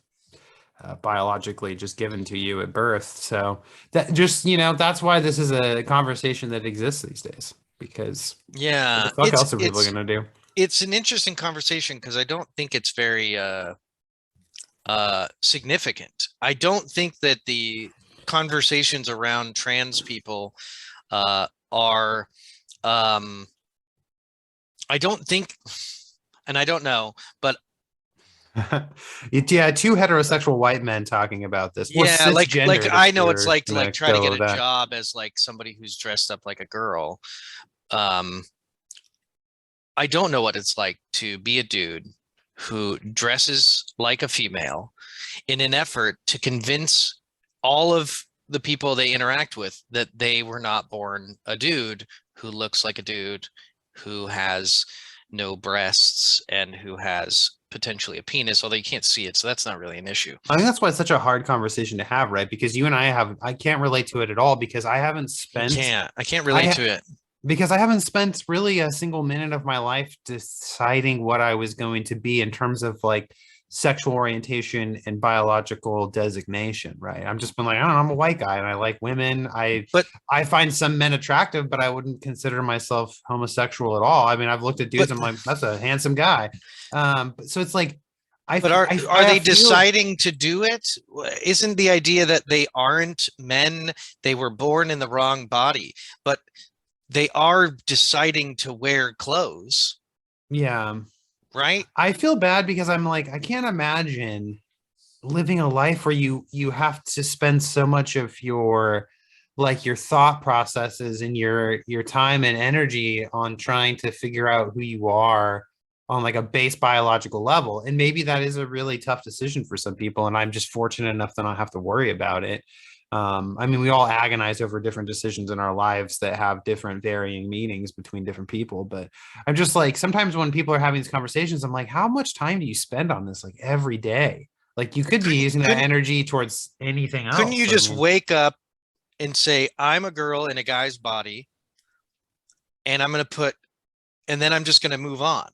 biologically just given to you at birth. So that just, that's why this is a conversation that exists these days because what the Yeah, fuck else are people gonna do? it's an interesting conversation because I don't think it's very significant. I don't think that the conversations around trans people are I don't think, and I don't know, but Yeah, two heterosexual white men talking about this. Or yeah, like cisgendered I if know it's we're like to gonna like try to go get with a that. job as like somebody who's dressed up like a girl. Um, I don't know what it's like to be a dude who dresses like a female in an effort to convince all of the people they interact with that they were not born a dude who looks like a dude, who has no breasts, and who has potentially a penis, although you can't see it, so that's not really an issue. I think that's why it's such a hard conversation to have, right? Because you and I can't relate to it at all because You can't. I can't relate I to it. because I haven't spent really a single minute of my life deciding what I was going to be in terms of like sexual orientation and biological designation, right? I'm just been like, I don't know, I'm a white guy and I like women. But I find some men attractive, but I wouldn't consider myself homosexual at all. I mean, I've looked at but dudes, I'm like, that's a handsome guy. So it's like but are I they feel deciding to do it? Isn't the idea that they aren't men? They were born in the wrong body, but they are deciding to wear clothes, yeah. right? I feel bad because I'm like, I can't imagine living a life where you have to spend so much of your like your thought processes and your time and energy on trying to figure out who you are on like a base biological level. And maybe that is a really tough decision for some people. And I'm just fortunate enough to not have to worry about it. I mean, we all agonize over different decisions in our lives that have different varying meanings between different people. But I'm just like, sometimes when people are having these conversations, I'm like, how much time do you spend on this like every day? Like you could be Couldn't using that couldn't energy towards anything couldn't you else. I just mean, wake up and say, I'm a girl in a guy's body, and I'm gonna put, and then I'm just gonna move on.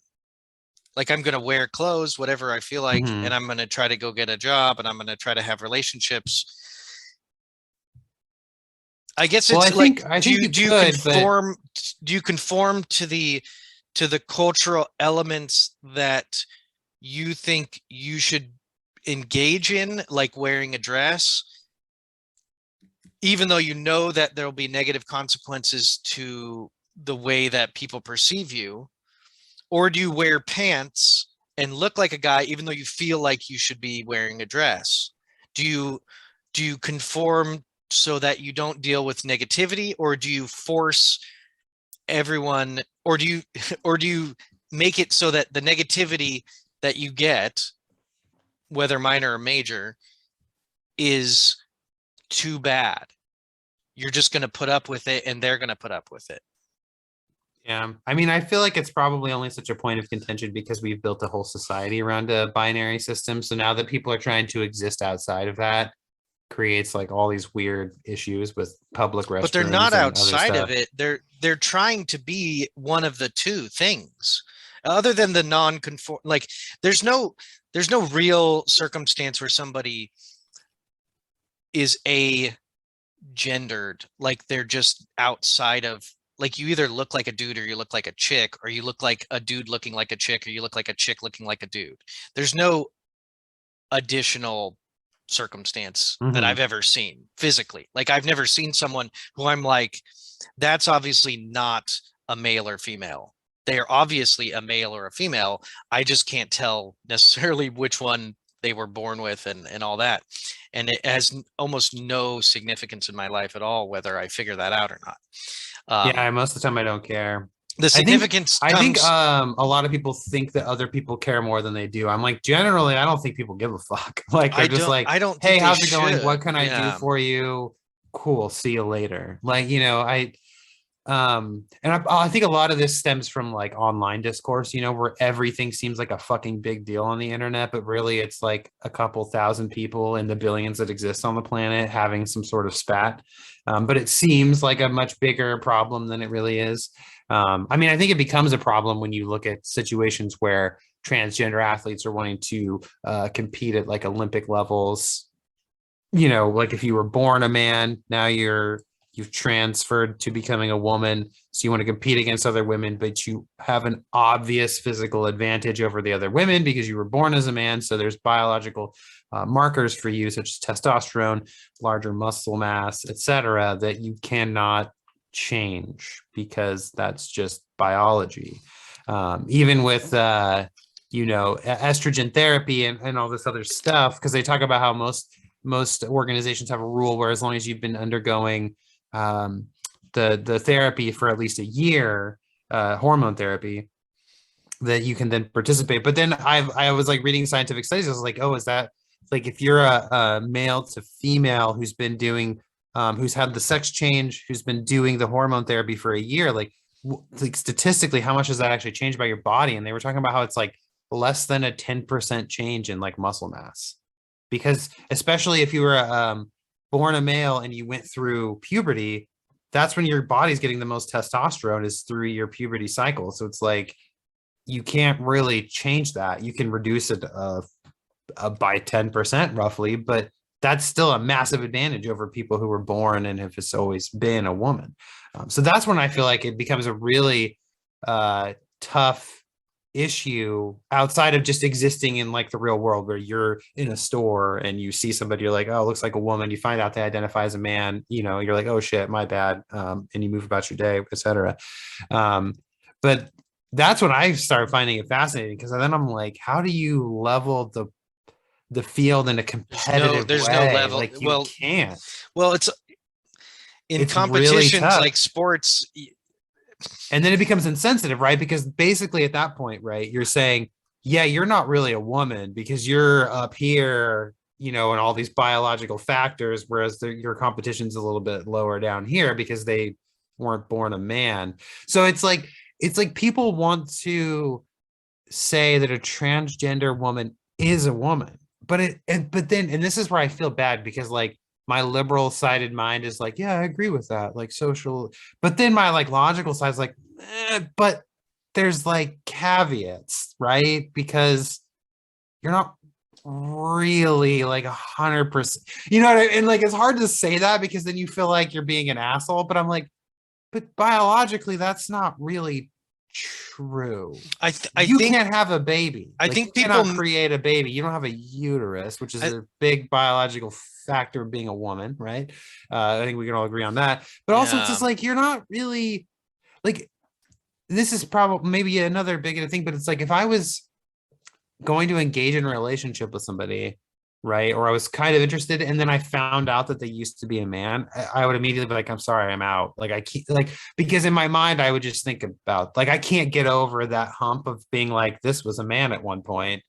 Like I'm gonna wear clothes, whatever I feel like, and mhm. I'm gonna try to go get a job, and I'm gonna try to have relationships. I guess Well, it's like, I think you could, but do you conform to the cultural elements that you think you should engage in, like wearing a dress, even though you know that there'll be negative consequences to the way that people perceive you? Or do you wear pants and look like a guy even though you feel like you should be wearing a dress? Do you conform so that you don't deal with negativity, or do you force everyone, or do you or do you make it so that the negativity that you get, whether minor or major, is too bad? You're just going to put up with it and they're going to put up with it. yeah, I mean, I feel like it's probably only such a point of contention because we've built a whole society around a binary system. So now that people are trying to exist outside of that, creates like all these weird issues with public But they're not restrooms and other outside of stuff. it. They're trying to be one of the two things, other than the non-conform. Like there's no real circumstance where somebody is a gendered, like they're just outside of, like you either look like a dude or you look like a chick, or you look like a dude looking like a chick, or you look like a chick looking like a dude. There's no additional circumstance that I've Mhm. ever seen physically. Like I've never seen someone who I'm like, that's obviously not a male or female. They are obviously a male or a female. I just can't tell necessarily which one they were born with and all that. And it has almost no significance in my life at all, whether I figure that out or not. Yeah, most of the time I don't care. The significance I think comes. a lot of people think that other people care more than they do. I'm like, generally, I don't think people give a fuck. Like they're just like, I don't hey, think they how's it going? should. What can I do Yeah. for you? Cool, see you later. Like, you know, I think a lot of this stems from like online discourse, you know, where everything seems like a fucking big deal on the internet, but really it's like a couple thousand people in the billions that exist on the planet having some sort of spat. But it seems like a much bigger problem than it really is. I mean, I think it becomes a problem when you look at situations where transgender athletes are wanting to compete at like Olympic levels. You know, like if you were born a man, now you've transferred to becoming a woman, so you want to compete against other women, but you have an obvious physical advantage over the other women because you were born as a man. So there's biological markers for you, such as testosterone, larger muscle mass, etc., that you cannot change because that's just biology. Even with you know, estrogen therapy and all this other stuff, because they talk about how most organizations have a rule where as long as you've been undergoing the therapy for at least a year, hormone therapy, that you can then participate. But then I was like reading scientific studies. I was like, oh, is that like if you're a male to female who's been doing who's had the sex change, who's been doing the hormone therapy for a year, like statistically, how much does that actually change by your body? And they were talking about how it's like less than a 10% change in like muscle mass, because especially if you were born a male and you went through puberty, that's when your body's getting the most testosterone is through your puberty cycle. So it's like you can't really change that. You can reduce it by 10% roughly, but that's still a massive advantage over people who were born and have just always been a woman. So that's when I feel like it becomes a really tough issue outside of just existing in like the real world, where you're in a store and you see somebody, you're like, oh, it looks like a woman, you find out they identify as a man, you know, you're like, oh shit, my bad, and you move about your day, etc. But that's when I started finding it fascinating, because then I'm like, how do you level the field in a competitive There's no way? level. Like you can't. Well, it's in It's really competitions tough. like sports. And then it becomes insensitive, right? Because basically at that point, right, you're saying, yeah, you're not really a woman because you're up here, you know, and all these biological factors, whereas your competition's a little bit lower down here because they weren't born a man. So it's like people want to say that a transgender woman is a woman, but this is where I feel bad, because like my liberal sided mind is like, yeah, I agree with that, like social, but then my like logical side is like, but there's like caveats, right? Because you're not really like 100%, you know what I mean? And like it's hard to say that because then you feel like you're being an asshole, but I'm like, but biologically that's not really true. You think can't have a baby. I Like, think you people cannot create a baby. You don't have a uterus, which is a big biological factor of being a woman, right? I think we can all agree on that. But also, it's just like you're not really like. This is probably maybe another big thing, but it's like if I was going to engage in a relationship with somebody, right, or I was kind of interested, and then I found out that they used to be a man, I would immediately be like, I'm sorry, I'm out. Like I can't, like, because in my mind I would just think about like I can't get over that hump of being like, this was a man at one point.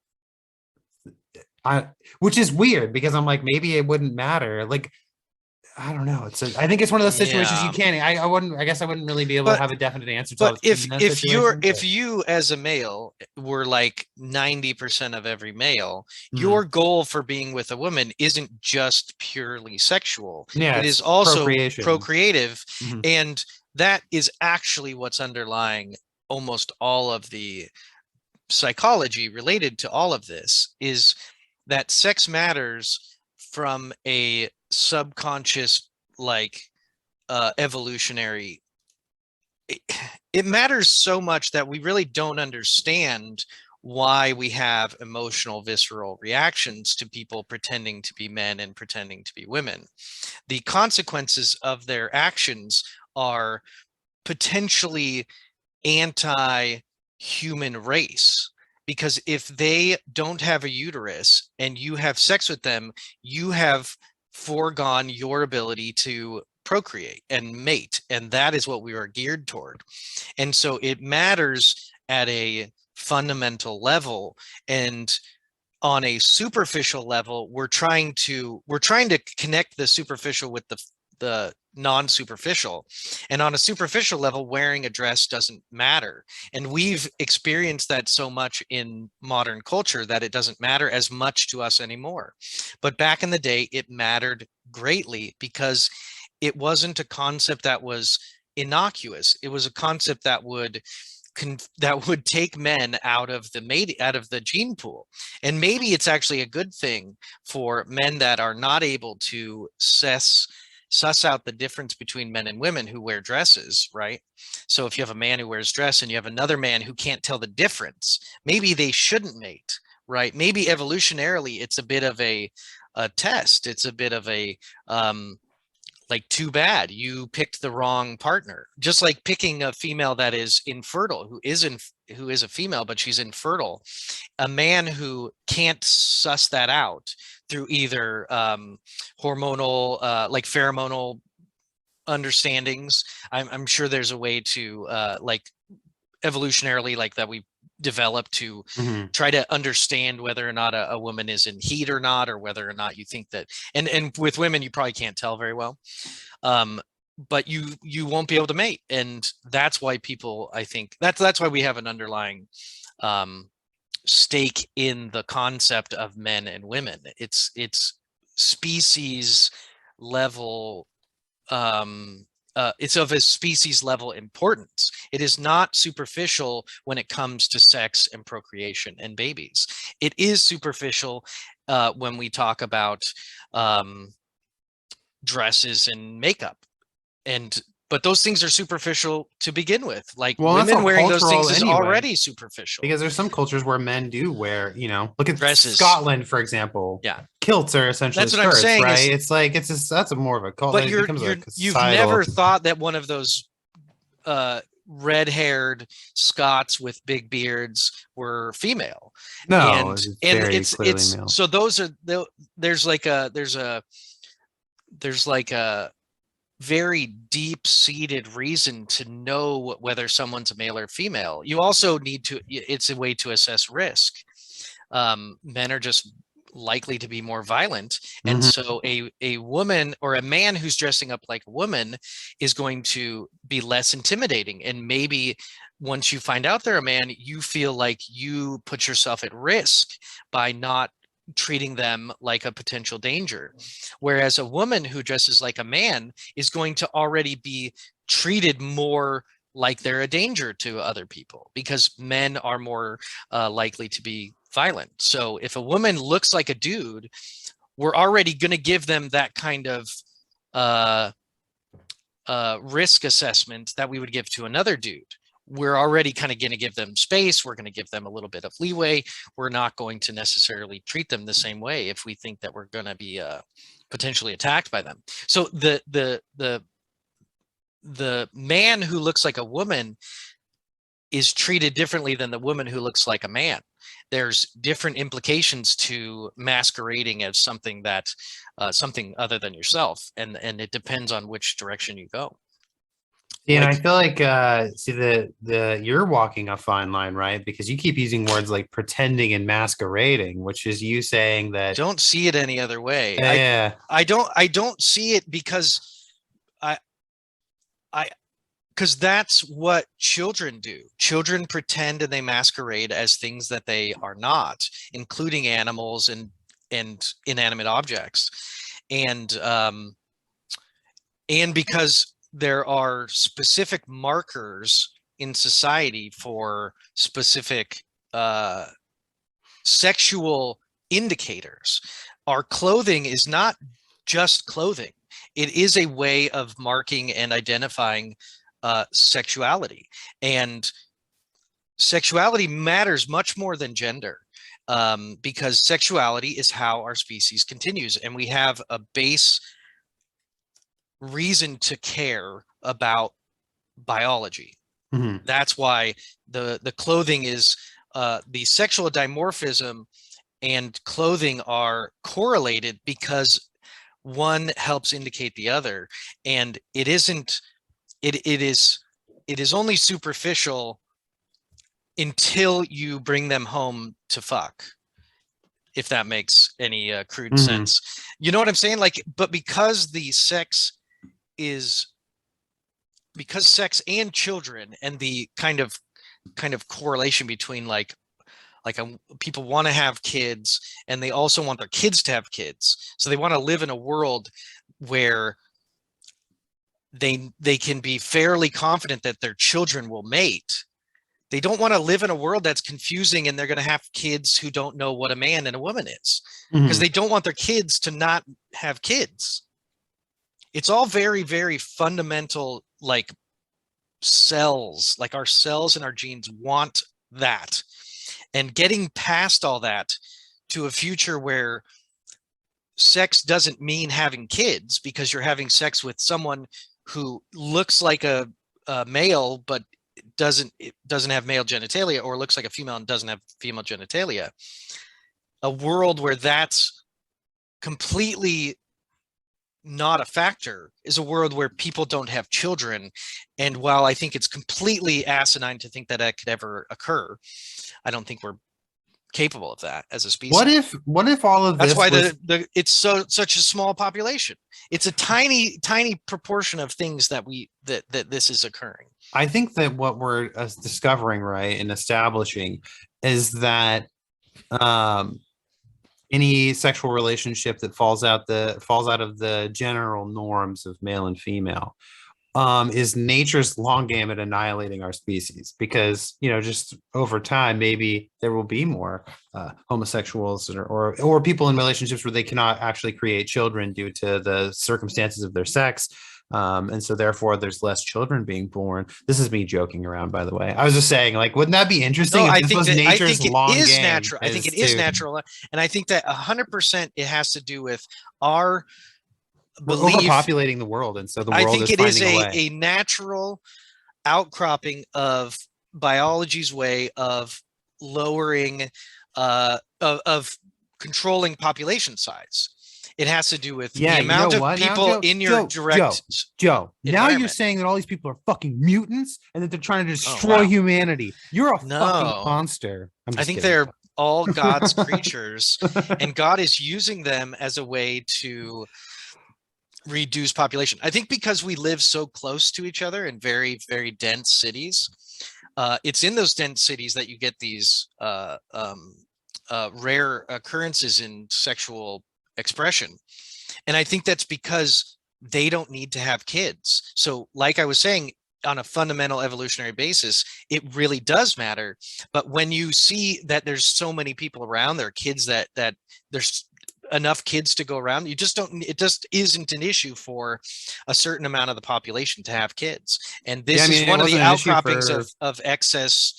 Which is weird because I'm like, maybe it wouldn't matter. Like I don't know. I think it's one of those situations you can't. I guess I wouldn't really be able to have a definite answer to. But if situation, you as a male were like 90% of every male, Mhm. your goal for being with a woman isn't just purely sexual. Yeah, It is it's also procreation. procreative, Mhm. and that is actually what's underlying almost all of the psychology related to all of this, is that sex matters from a subconscious, like evolutionary, it matters so much that we really don't understand why we have emotional visceral reactions to people pretending to be men and pretending to be women. The consequences of their actions are potentially anti-human race, because if they don't have a uterus and you have sex with them, you have foregone your ability to procreate and mate, and that is what we are geared toward. And so it matters at a fundamental level, and on a superficial level, we're trying to connect the superficial with the non-superficial. And on a superficial level, wearing a dress doesn't matter. And we've experienced that so much in modern culture that it doesn't matter as much to us anymore. But back in the day, it mattered greatly, because it wasn't a concept that was innocuous. It was a concept that would take men out of the gene pool. And maybe it's actually a good thing for men that are not able to suss out the difference between men and women who wear dresses, right? So if you have a man who wears dress and you have another man who can't tell the difference, maybe they shouldn't mate, right? Maybe evolutionarily it's a bit of a test. It's a bit of a like, too bad you picked the wrong partner. Just like picking a female that is infertile, who is a female but she's infertile. A man who can't suss that out through either hormonal like pheromonal understandings. I'm sure there's a way to like evolutionarily, like, that we develop to try to understand whether or not a woman is in heat or not, or whether or not you think that, and with women you probably can't tell very well, but you won't be able to mate. And that's why people, I think that's why we have an underlying stake in the concept of men and women. It's species level, it's of a species level importance. It is not superficial when it comes to sex and procreation and babies. It is superficial when we talk about dresses and makeup, but those things are superficial to begin with. Like, Well, that's women all wearing those cultural things is anyway, already superficial. because there's some cultures where men do wear, look at Dresses. Scotland, for example. Yeah. Kilts are essentially That's what I'm skirts, saying, right? is, It's like, that's a more of a cult. but It becomes a you've societal- never thought that one of those red-haired Scots with big beards were female. No, and very it's clearly male. so those are there's like a very deep-seated reason to know whether someone's a male or female. You also need to, it's a way to assess risk. Men are just likely to be more violent, and so a woman or a man who's dressing up like a woman is going to be less intimidating. And maybe once you find out they're a man, you feel like you put yourself at risk by not treating them like a potential danger. Whereas a woman who dresses like a man is going to already be treated more like they're a danger to other people, because men are more likely to be violent. So if a woman looks like a dude, we're already going to give them that kind of risk assessment that we would give to another dude. We're already kind of going to give them space. We're going to give them a little bit of leeway. We're not going to necessarily treat them the same way if we think that we're going to be potentially attacked by them. So the man who looks like a woman is treated differently than the woman who looks like a man. There's different implications to masquerading as something that something other than yourself, and it depends on which direction you go. Yeah, and I feel like you're walking a fine line, right? Because you keep using words like pretending and masquerading, which is you saying that don't see it any other way. Yeah. I don't see it because because that's what children do. Children pretend and they masquerade as things that they are not, including animals and inanimate objects. And because there are specific markers in society for specific sexual indicators. Our clothing is not just clothing. It is a way of marking and identifying sexuality. And sexuality matters much more than gender, because sexuality is how our species continues. And we have a base reason to care about biology. That's why the clothing is the sexual dimorphism and clothing are correlated because one helps indicate the other, and it isn't. It is only superficial until you bring them home to fuck, if that makes any crude sense. You know what I'm saying? Like, but because sex and children, and the kind of correlation between people want to have kids, and they also want their kids to have kids, so they want to live in a world where they can be fairly confident that their children will mate. They don't want to live in a world that's confusing and they're going to have kids who don't know what a man and a woman is, because they don't want their kids to not have kids. It's all very, very fundamental, like cells, like our cells and our genes want that. And getting past all that to a future where sex doesn't mean having kids, because you're having sex with someone who looks like a male but doesn't have male genitalia, or looks like a female and doesn't have female genitalia. A world where that's completely not a factor is a world where people don't have children. And while I think it's completely asinine to think that that could ever occur, I don't think we're capable of that as a species. What if all of that's this why it's such a small population. It's a tiny proportion of things that this is occurring. I think that what we're discovering, right, and establishing is that any sexual relationship that falls out of the general norms of male and female is nature's long game at annihilating our species, because just over time maybe there will be more homosexuals or people in relationships where they cannot actually create children due to the circumstances of their sex, and so therefore there's less children being born. This is me joking around, by the way. I was just saying, like, wouldn't that be interesting? No, I think it is natural. I think it is natural, and I think that 100% it has to do with our belief. We're overpopulating the world, and so the world I think it is a natural outcropping of biology's way of lowering, of controlling population size. It has to do with the amount of people in your direct. Joe, now you're saying that all these people are fucking mutants and that they're trying to destroy humanity. You're a fucking monster. I think they're all God's creatures, and God is using them as a way to reduce population. I think because we live so close to each other in very, very dense cities, it's in those dense cities that you get these rare occurrences in sexual expression. And I think that's because they don't need to have kids. So like I was saying, on a fundamental evolutionary basis, it really does matter. But when you see that there's so many people around, there are kids that there's enough kids to go around, it just isn't an issue for a certain amount of the population to have kids. And this is one of the outcroppings of excess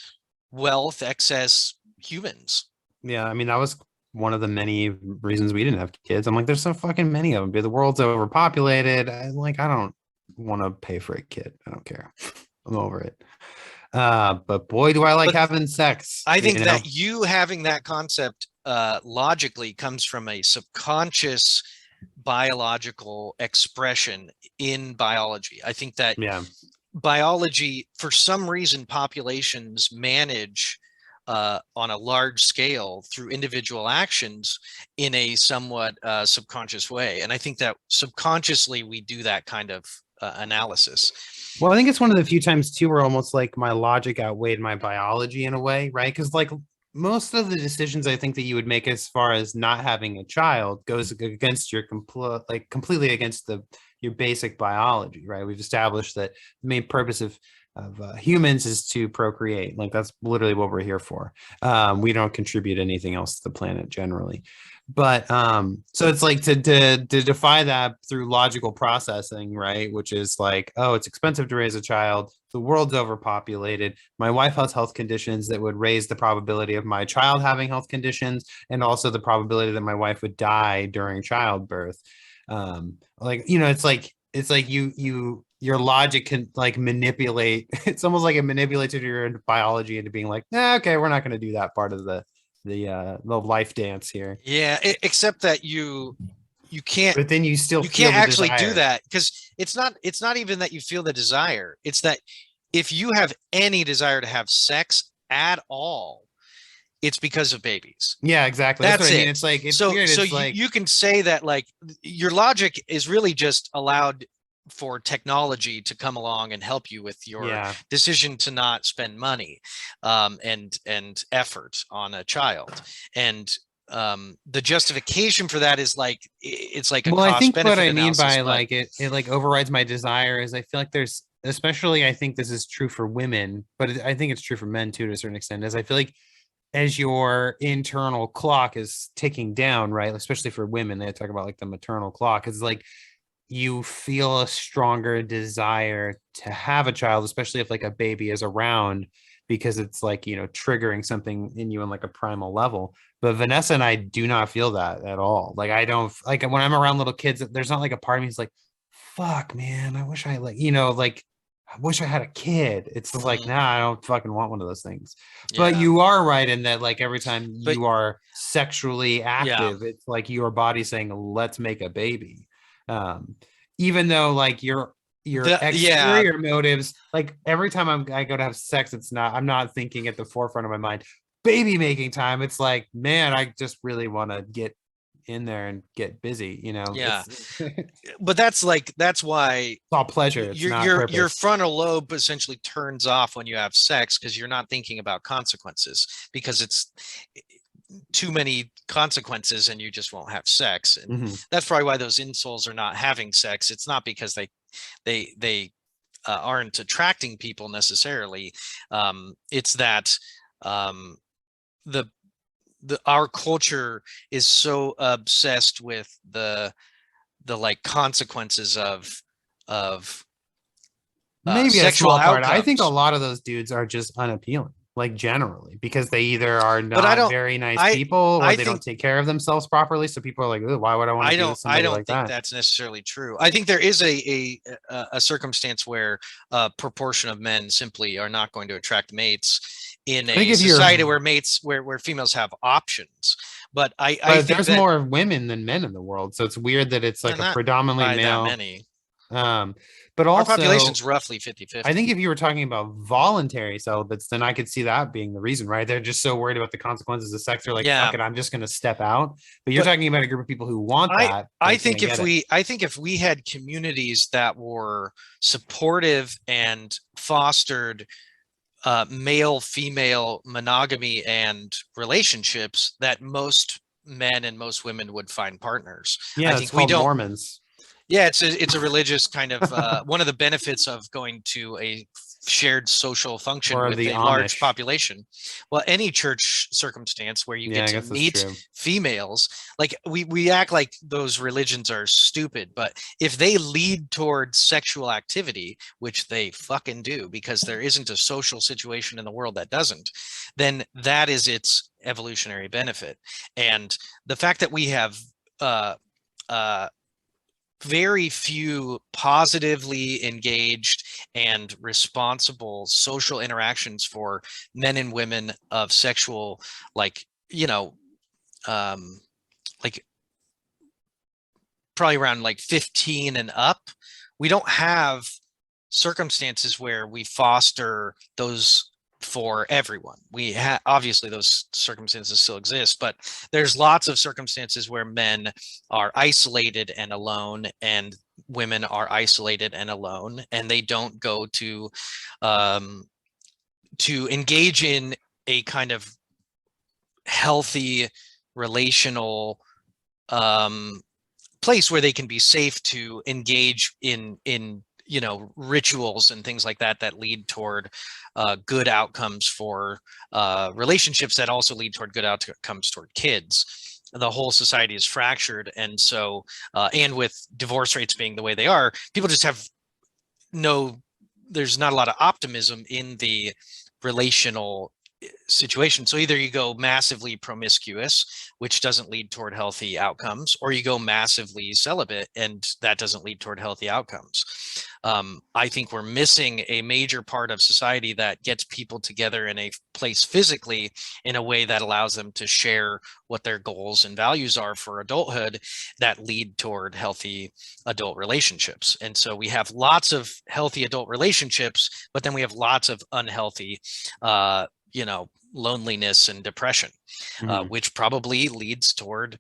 wealth, excess humans. Yeah, I mean, that was one of the many reasons we didn't have kids. I'm like, there's so fucking many of them. The world's overpopulated. I don't want to pay for a kid. I don't care. I'm over it. But boy, do I like having sex. I think that you having that concept logically comes from a subconscious biological expression in biology. I think that biology, for some reason, populations manage on a large scale through individual actions in a somewhat subconscious way. And I think that subconsciously we do that kind of analysis. Well, I think it's one of the few times too where almost like my logic outweighed my biology in a way, right? Because like most of the decisions I think that you would make as far as not having a child goes against your completely against your basic biology, right? We've established that the main purpose of humans is to procreate. Like that's literally what we're here for. We don't contribute anything else to the planet generally. But so it's like to defy that through logical processing, right? Which is like, oh, it's expensive to raise a child. The world's overpopulated. My wife has health conditions that would raise the probability of my child having health conditions, and also the probability that my wife would die during childbirth. It's like you your logic can like manipulate. It's almost like it manipulates your biology into being like, okay, we're not going to do that part of the life dance here. Yeah, except that you can't But then you still you feel can't the actually do desire. that because it's not even that you feel the desire. It's that if you have any desire to have sex at all, it's because of babies. Yeah, exactly. That's what That's I mean. it. It's like it's So weird. so It's you, like you can say that like your logic is really just allowed for technology to come along and help you with your yeah. decision to not spend money and effort on a child. And the justification for that is like it's like a Well, I cost think what benefit I mean analysis, by but like it like overrides my desire is I feel like there's especially I think this is true for women, but I think it's true for men too to a certain extent. Is I feel like as your internal clock is ticking down, right? Especially for women, they talk about like the maternal clock. It's like you feel a stronger desire to have a child, especially if like a baby is around, because it's like, triggering something in you on like a primal level. But Vanessa and I do not feel that at all. Like, I don't like when I'm around little kids, there's not like a part of me who's like, fuck, man, I wish I like, like, I wish I had a kid. It's just like, nah, I don't fucking want one of those things. But yeah, you are right in that, like, every time but you are sexually yeah, active, it's like your body saying, let's make a baby. Um, Even though like your yeah, exterior motives, like every time I go to have sex, I'm not thinking at the forefront of my mind, baby making time. It's like, man, I just really want to get in there and get busy. yeah. It's But that's why all pleasure. It's your not your your purpose. frontal lobe essentially turns off when you have sex because you're not thinking about consequences because it's too many consequences and you just won't have sex. And Mhm. that's probably why those insoles are not having sex. It's not because they aren't attracting people necessarily. It's that um, the our culture is so obsessed with the like consequences of Maybe a sexual small part. I think a outcomes. lot of those dudes are just unappealing, like generally, because they either are But I not don't. very nice I people or I they don't think take care of themselves properly. So people are like, "Ooh, why would I want to be with I somebody don't like think that?" that's necessarily true. I think there is a circumstance where a proportion of men simply are not going to attract mates in I think a if you're society where mates where females have options. But I but think there's that more women than men in the world, so it's weird that it's like a not predominantly by that male. many. Um, but Our also, population's roughly I think 50-50. if you were talking about voluntary celibates, then I could see that being the reason, right? They're just so worried about the consequences of sex. They're like, Yeah, "Fuck it, I'm just going to step out." But you're but talking about a group of people who want I that, I but think can't get it. if we had communities that were supportive and fostered male female monogamy and relationships, that most men and most women would find partners. I Yeah, it's think we called don't. Mormons Yeah, it's a religious kind of one of the benefits of going to a shared social function or with the a large Amish. population. Well, any church circumstance where you Yeah, get I to guess that's meet true. females, like we act like those religions are stupid, but if they lead towards sexual activity, which they fucking do, because there isn't a social situation in the world that doesn't, then that is its evolutionary benefit. And the fact that we have uh, uh, very few positively engaged and responsible social interactions for men and women of sexual, like, um like probably around like 15 and up. We don't have circumstances where we foster those for everyone. We have obviously those circumstances still exist, but there's lots of circumstances where men are isolated and alone, and women are isolated and alone, and they don't go um, to engage in a kind of healthy relational um, place where they can be safe to engage in rituals and things like that that lead toward good outcomes for relationships that also lead toward good outcomes toward kids. The whole society is fractured, and so and with divorce rates being the way they are, people just have no there's not a lot of optimism in the relational situation. So either you go massively promiscuous, which doesn't lead toward healthy outcomes, or you go massively celibate, and that doesn't lead toward healthy outcomes. I think we're missing a major part of society that gets people together in a place physically in a way that allows them to share what their goals and values are for adulthood that lead toward healthy adult relationships. And so we have lots of healthy adult relationships, but then we have lots of unhealthy loneliness and depression, which probably leads toward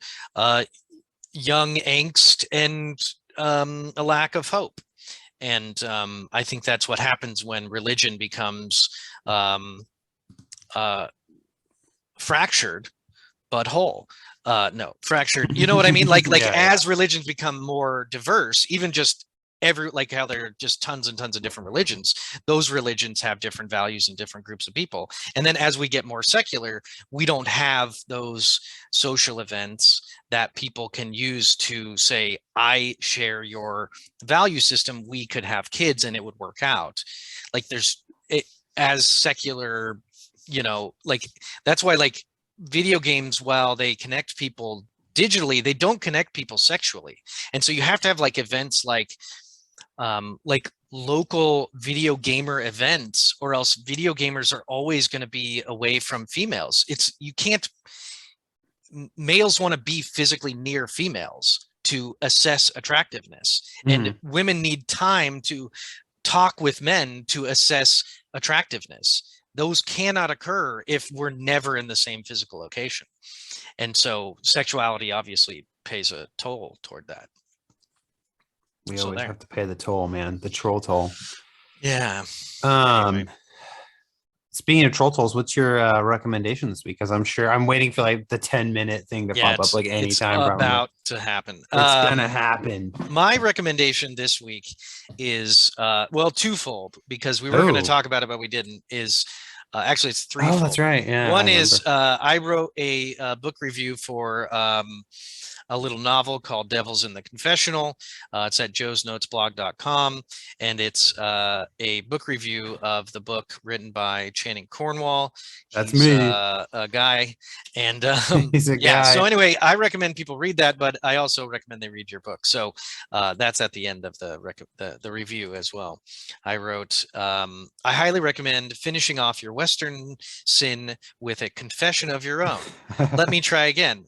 young angst and a lack of hope. And I think that's what happens when religion becomes fractured but whole. No, fractured. You know what I mean? Like as religions become more diverse, even just like how there are just tons and tons of different religions, those religions have different values and different groups of people. And then as we get more secular, we don't have those social events that people can use to say, I share your value system, we could have kids and it would work out. Like as secular, like that's why like video games, while they connect people digitally, they don't connect people sexually. And so you have to have like events like local video gamer events, or else video gamers are always going to be away from females. Males want to be physically near females to assess attractiveness, and women need time to talk with men to assess attractiveness. Those cannot occur if we're never in the same physical location. And so sexuality obviously pays a toll toward that. We always have to pay the toll, man. The troll toll. Yeah. Anyway. Speaking of troll tolls, what's your recommendation this week? Because I'm sure I'm waiting for like the 10-minute thing to pop up like anytime. It's about to happen. It's gonna happen. My recommendation this week is twofold, because we were going to talk about it, but we didn't. Actually, it's threefold. Oh, that's right. Yeah. One is I wrote a book review for a little novel called Devils in the Confessional. It's at joesnotesblog.com, and it's a book review of the book written by Channing Cornwall. That's me. A guy, and he's a guy. So anyway, I recommend people read that, but I also recommend they read your book. So that's at the end of the review as well. I wrote, I highly recommend finishing off your Western sin with a confession of your own. Let me try again.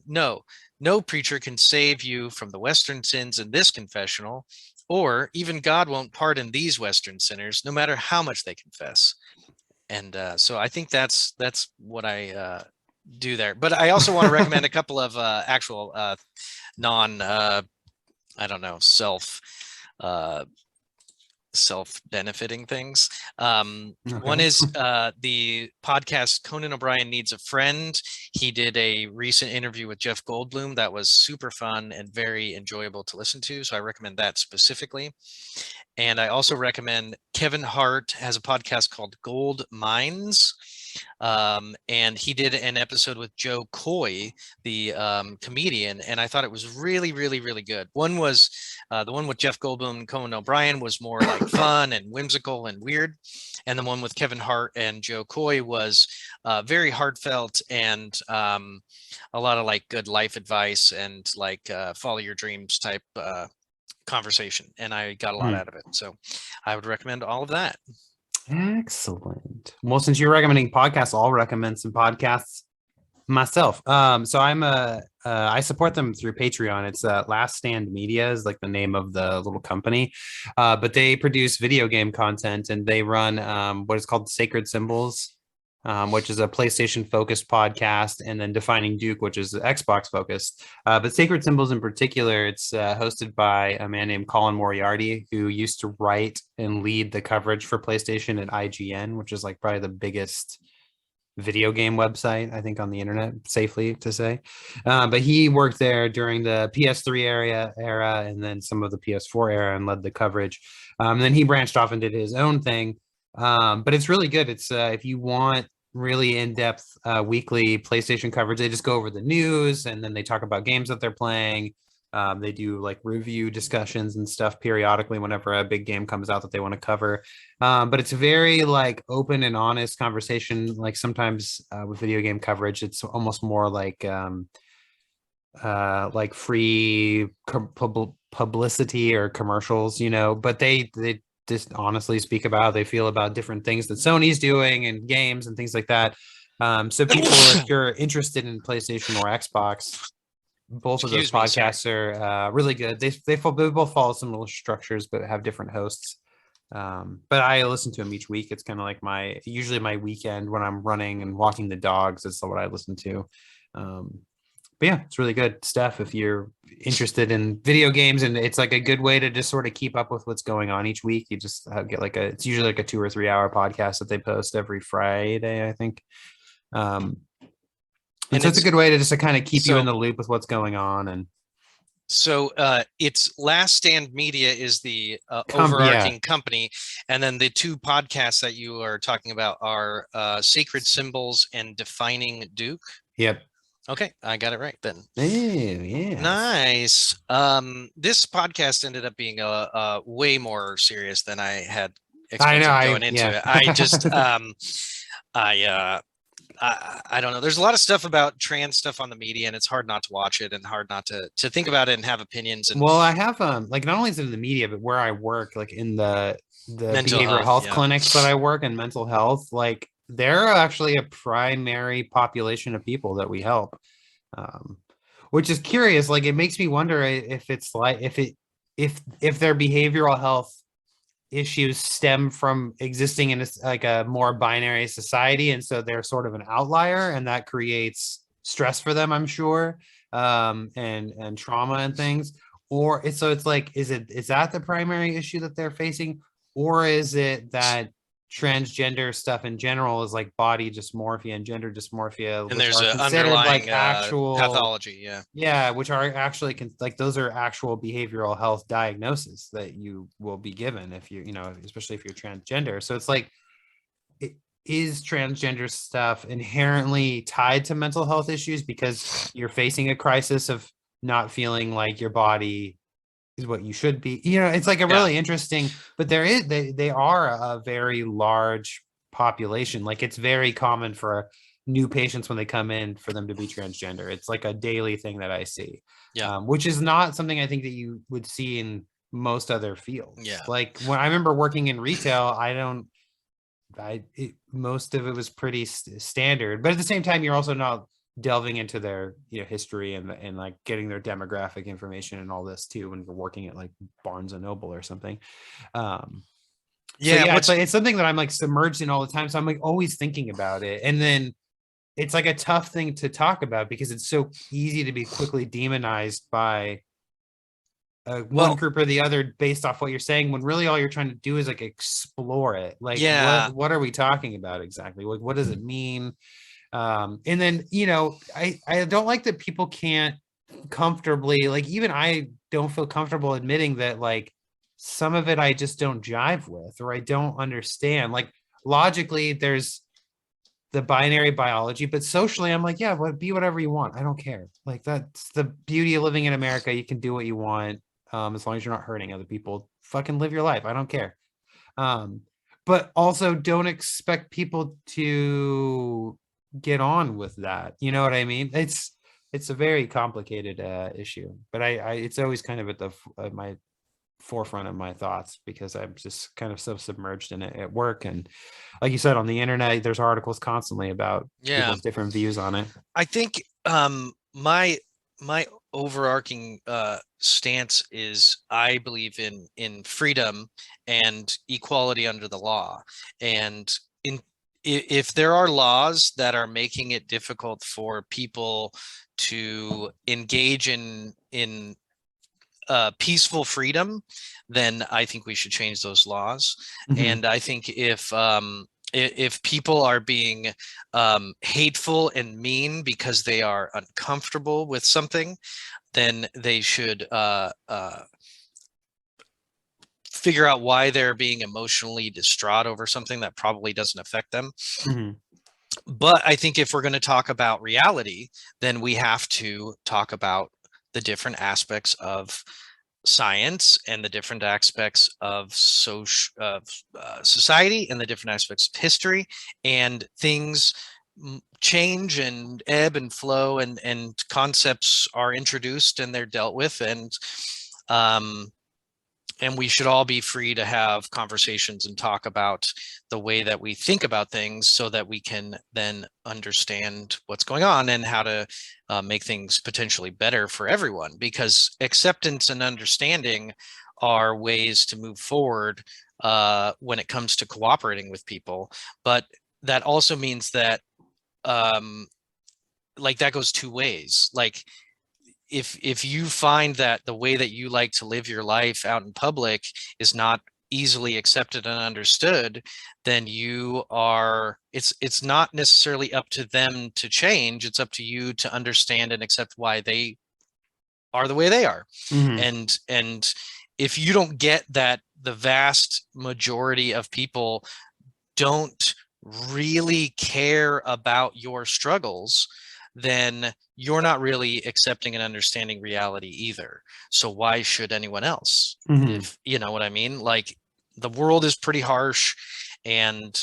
No preacher can save you from the Western sins in this confessional, or even God won't pardon these Western sinners, no matter how much they confess. And so I think that's what I do there. But I also want to recommend a couple of actual self-benefiting things. One is the podcast Conan O'Brien Needs a Friend. He did a recent interview with Jeff Goldblum that was super fun and very enjoyable to listen to, so I recommend that specifically. And I also recommend Kevin Hart has a podcast called Gold Mines, and he did an episode with Jo Koy, the comedian, and I thought it was really, really, really good. One was the one with Jeff Goldblum and Conan O'Brien was more like fun and whimsical and weird, and the one with Kevin Hart and Jo Koy was very heartfelt and a lot of like good life advice and like follow your dreams type conversation, and I got a lot out of it. So I would recommend all of that. Excellent. Well, since you're recommending podcasts, I'll recommend some podcasts myself. So I support them through Patreon. It's Last Stand Media is like the name of the little company, but they produce video game content, and they run what is called Sacred Symbols, which is a PlayStation focused podcast, and then Defining Duke, which is Xbox focused. But Sacred Symbols in particular, it's hosted by a man named Colin Moriarty, who used to write and lead the coverage for PlayStation at IGN, which is like probably the biggest video game website, I think, on the internet, safely to say. But he worked there during the PS3 era and then some of the PS4 era and led the coverage. And then he branched off and did his own thing. But it's really good. It's if you want really in-depth weekly PlayStation coverage, they just go over the news and then they talk about games that they're playing. They do like review discussions and stuff periodically whenever a big game comes out that they want to cover. But it's a very like open and honest conversation. Like sometimes with video game coverage, it's almost more like free publicity or commercials, but they just honestly speak about how they feel about different things that Sony's doing and games and things like that. So people, if you're interested in PlayStation or Xbox, both of those podcasts are really good. They both follow similar structures but have different hosts. But I listen to them each week. It's kind of like usually my weekend when I'm running and walking the dogs. That's what I listen to. But yeah, it's really good stuff if you're interested in video games, and it's like a good way to just sort of keep up with what's going on each week. You just get it's usually like a 2 or 3 hour podcast that they post every Friday, I think. And so it's a good way to just kind of keep you in the loop with what's going on. And so it's Last Stand Media is the overarching company, and then the 2 podcasts that you are talking about are Sacred Symbols and Defining Duke. Yep. Okay, I got it right then. Hey, yeah. Nice. This podcast ended up being way more serious than I had expected going into it. I just I don't know. There's a lot of stuff about trans stuff on the media, and it's hard not to watch it and hard not to think about it and have opinions. And well, I have like not only is it in the media, but where I work, like in the behavioral health clinics that I work in, mental health, like they're actually a primary population of people that we help, which is curious. Like it makes me wonder if it's like if their behavioral health issues stem from existing in a more binary society, and so they're sort of an outlier, and that creates stress for them, I'm sure, and trauma and things. Or it's like, is that the primary issue that they're facing, or is it that transgender stuff in general is like body dysmorphia and gender dysmorphia, and there's an underlying like actual pathology, which are actually like those are actual behavioral health diagnoses that you will be given if you especially if you're transgender. So it's like, is transgender stuff inherently tied to mental health issues because you're facing a crisis of not feeling like your body is what you should be? It's like a really interesting, but they are a very large population. Like it's very common for new patients when they come in for them to be transgender. It's like a daily thing that I see, which is not something I think that you would see in most other fields. Like when I remember working in retail, most of it was pretty standard, but at the same time, you're also not delving into their history and like getting their demographic information and all this too when you're working at like Barnes and Noble or something. It's something that I'm like submerged in all the time, so I'm like always thinking about it, and then it's like a tough thing to talk about because it's so easy to be quickly demonized by one group or the other based off what you're saying, when really all you're trying to do is like explore it. Like what are we talking about exactly? Like what does it mean? And then I don't like that people can't comfortably, like even I don't feel comfortable admitting that like some of it I just don't jive with, or I don't understand. Like logically there's the binary biology, but socially I'm like, be whatever you want, I don't care. Like that's the beauty of living in America. You can do what you want, as long as you're not hurting other people. Fucking live your life, I don't care. But also don't expect people to get on with that. You know what I mean? It's a very complicated issue, but I it's always kind of at my forefront of my thoughts because I'm just kind of so submerged in it at work. And like you said, on the internet, there's articles constantly about people's different views on it. I think my overarching stance is I believe in freedom and equality under the law, and if there are laws that are making it difficult for people to engage in peaceful freedom, then I think we should change those laws. And I think if people are being hateful and mean because they are uncomfortable with something, then they should figure out why they're being emotionally distraught over something that probably doesn't affect them. But I think if we're going to talk about reality, then we have to talk about the different aspects of science and the different aspects of society and the different aspects of history, and things change and ebb and flow, and concepts are introduced and they're dealt with, and we should all be free to have conversations and talk about the way that we think about things, so that we can then understand what's going on and how to make things potentially better for everyone. Because acceptance and understanding are ways to move forward when it comes to cooperating with people. But that also means that like that goes two ways. Like, if you find that the way that you like to live your life out in public is not easily accepted and understood, then it's not necessarily up to them to change. It's up to you to understand and accept why they are the way they are. And if you don't get that the vast majority of people don't really care about your struggles, then you're not really accepting and understanding reality either. So why should anyone else? If you know what I mean? Like, the world is pretty harsh, and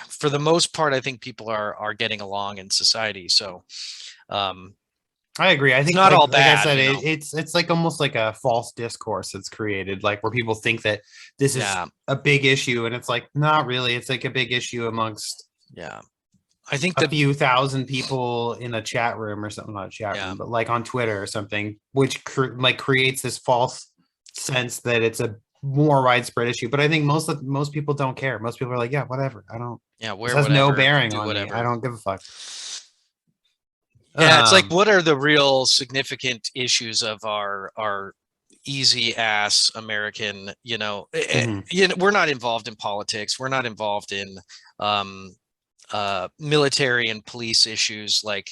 for the most part, I think people are getting along in society. So I agree. I think not all like I bad, said, you know? it's like almost like a false discourse that's created, like where people think that this is Yeah. a big issue, and it's like not really. It's like a big issue amongst I think a few thousand people in a chat room or something, not a chat room, but like on Twitter or something, which like creates this false sense that it's a more widespread issue. But I think most people don't care. Most people are like, yeah, whatever. I don't. Wear This has no whatever, bearing do on whatever. me. I don't give a fuck. It's like, what are the real significant issues of our easy ass American, you know, we're not involved in politics. We're not involved in military and police issues. Like,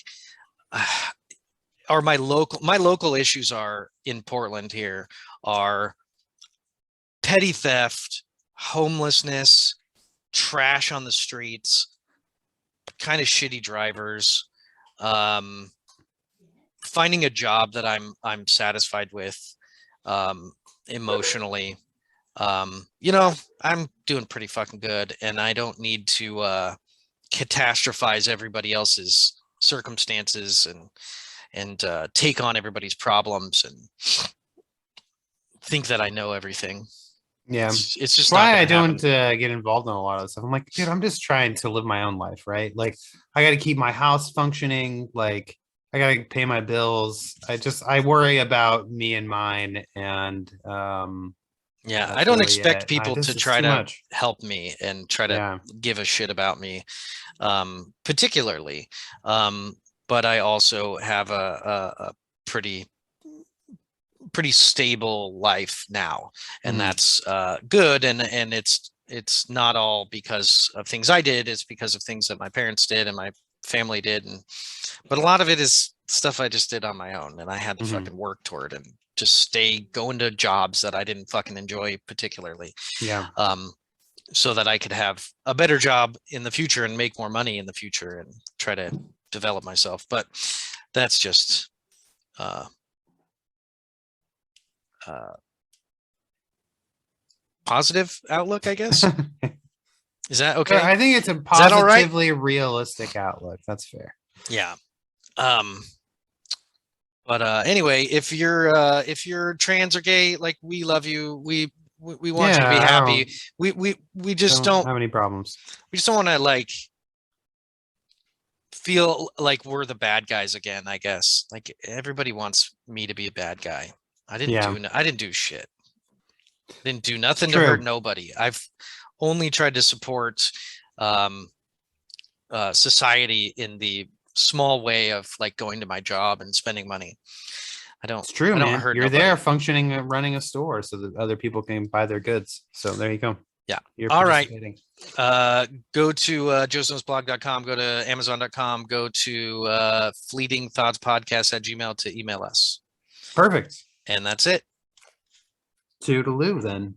are my local issues are in Portland here are petty theft, homelessness, trash on the streets, kind of shitty drivers, finding a job that I'm satisfied with, emotionally. You know, I'm doing pretty fucking good, and I don't need to catastrophize everybody else's circumstances and take on everybody's problems and think that I know everything. Yeah, it's just why I don't get involved in a lot of stuff. I'm like, dude, I'm just trying to live my own life, right? Like, I got to keep my house functioning. Like, I got to pay my bills. I worry about me and mine, and I don't expect people to try to help me and try to give a shit about me, particularly. But I also have a pretty stable life now, and that's good. And it's not all because of things I did. It's because of things that my parents did and my family did, but a lot of it is stuff I just did on my own, and I had to fucking work toward and just stay going to jobs that I didn't fucking enjoy particularly. So that I could have a better job in the future and make more money in the future and try to develop myself. But that's just positive outlook, I guess. Is that okay? I think it's a positively realistic outlook. That's fair. Yeah. But anyway, if you're trans or gay, like, we love you. We want you to be happy. We just don't have any problems. We just don't want to like feel like we're the bad guys again, I guess. Like, everybody wants me to be a bad guy. I didn't do shit. Didn't do nothing to hurt nobody. I've only tried to support society in the small way of like going to my job and spending money. It's true, man. You're there functioning and running a store so that other people can buy their goods. So there you go. Yeah. All right. Go to josonsblog.com, go to amazon.com, go to fleetingthoughtspodcast@gmail to email us. Perfect. And that's it. Toodaloo then.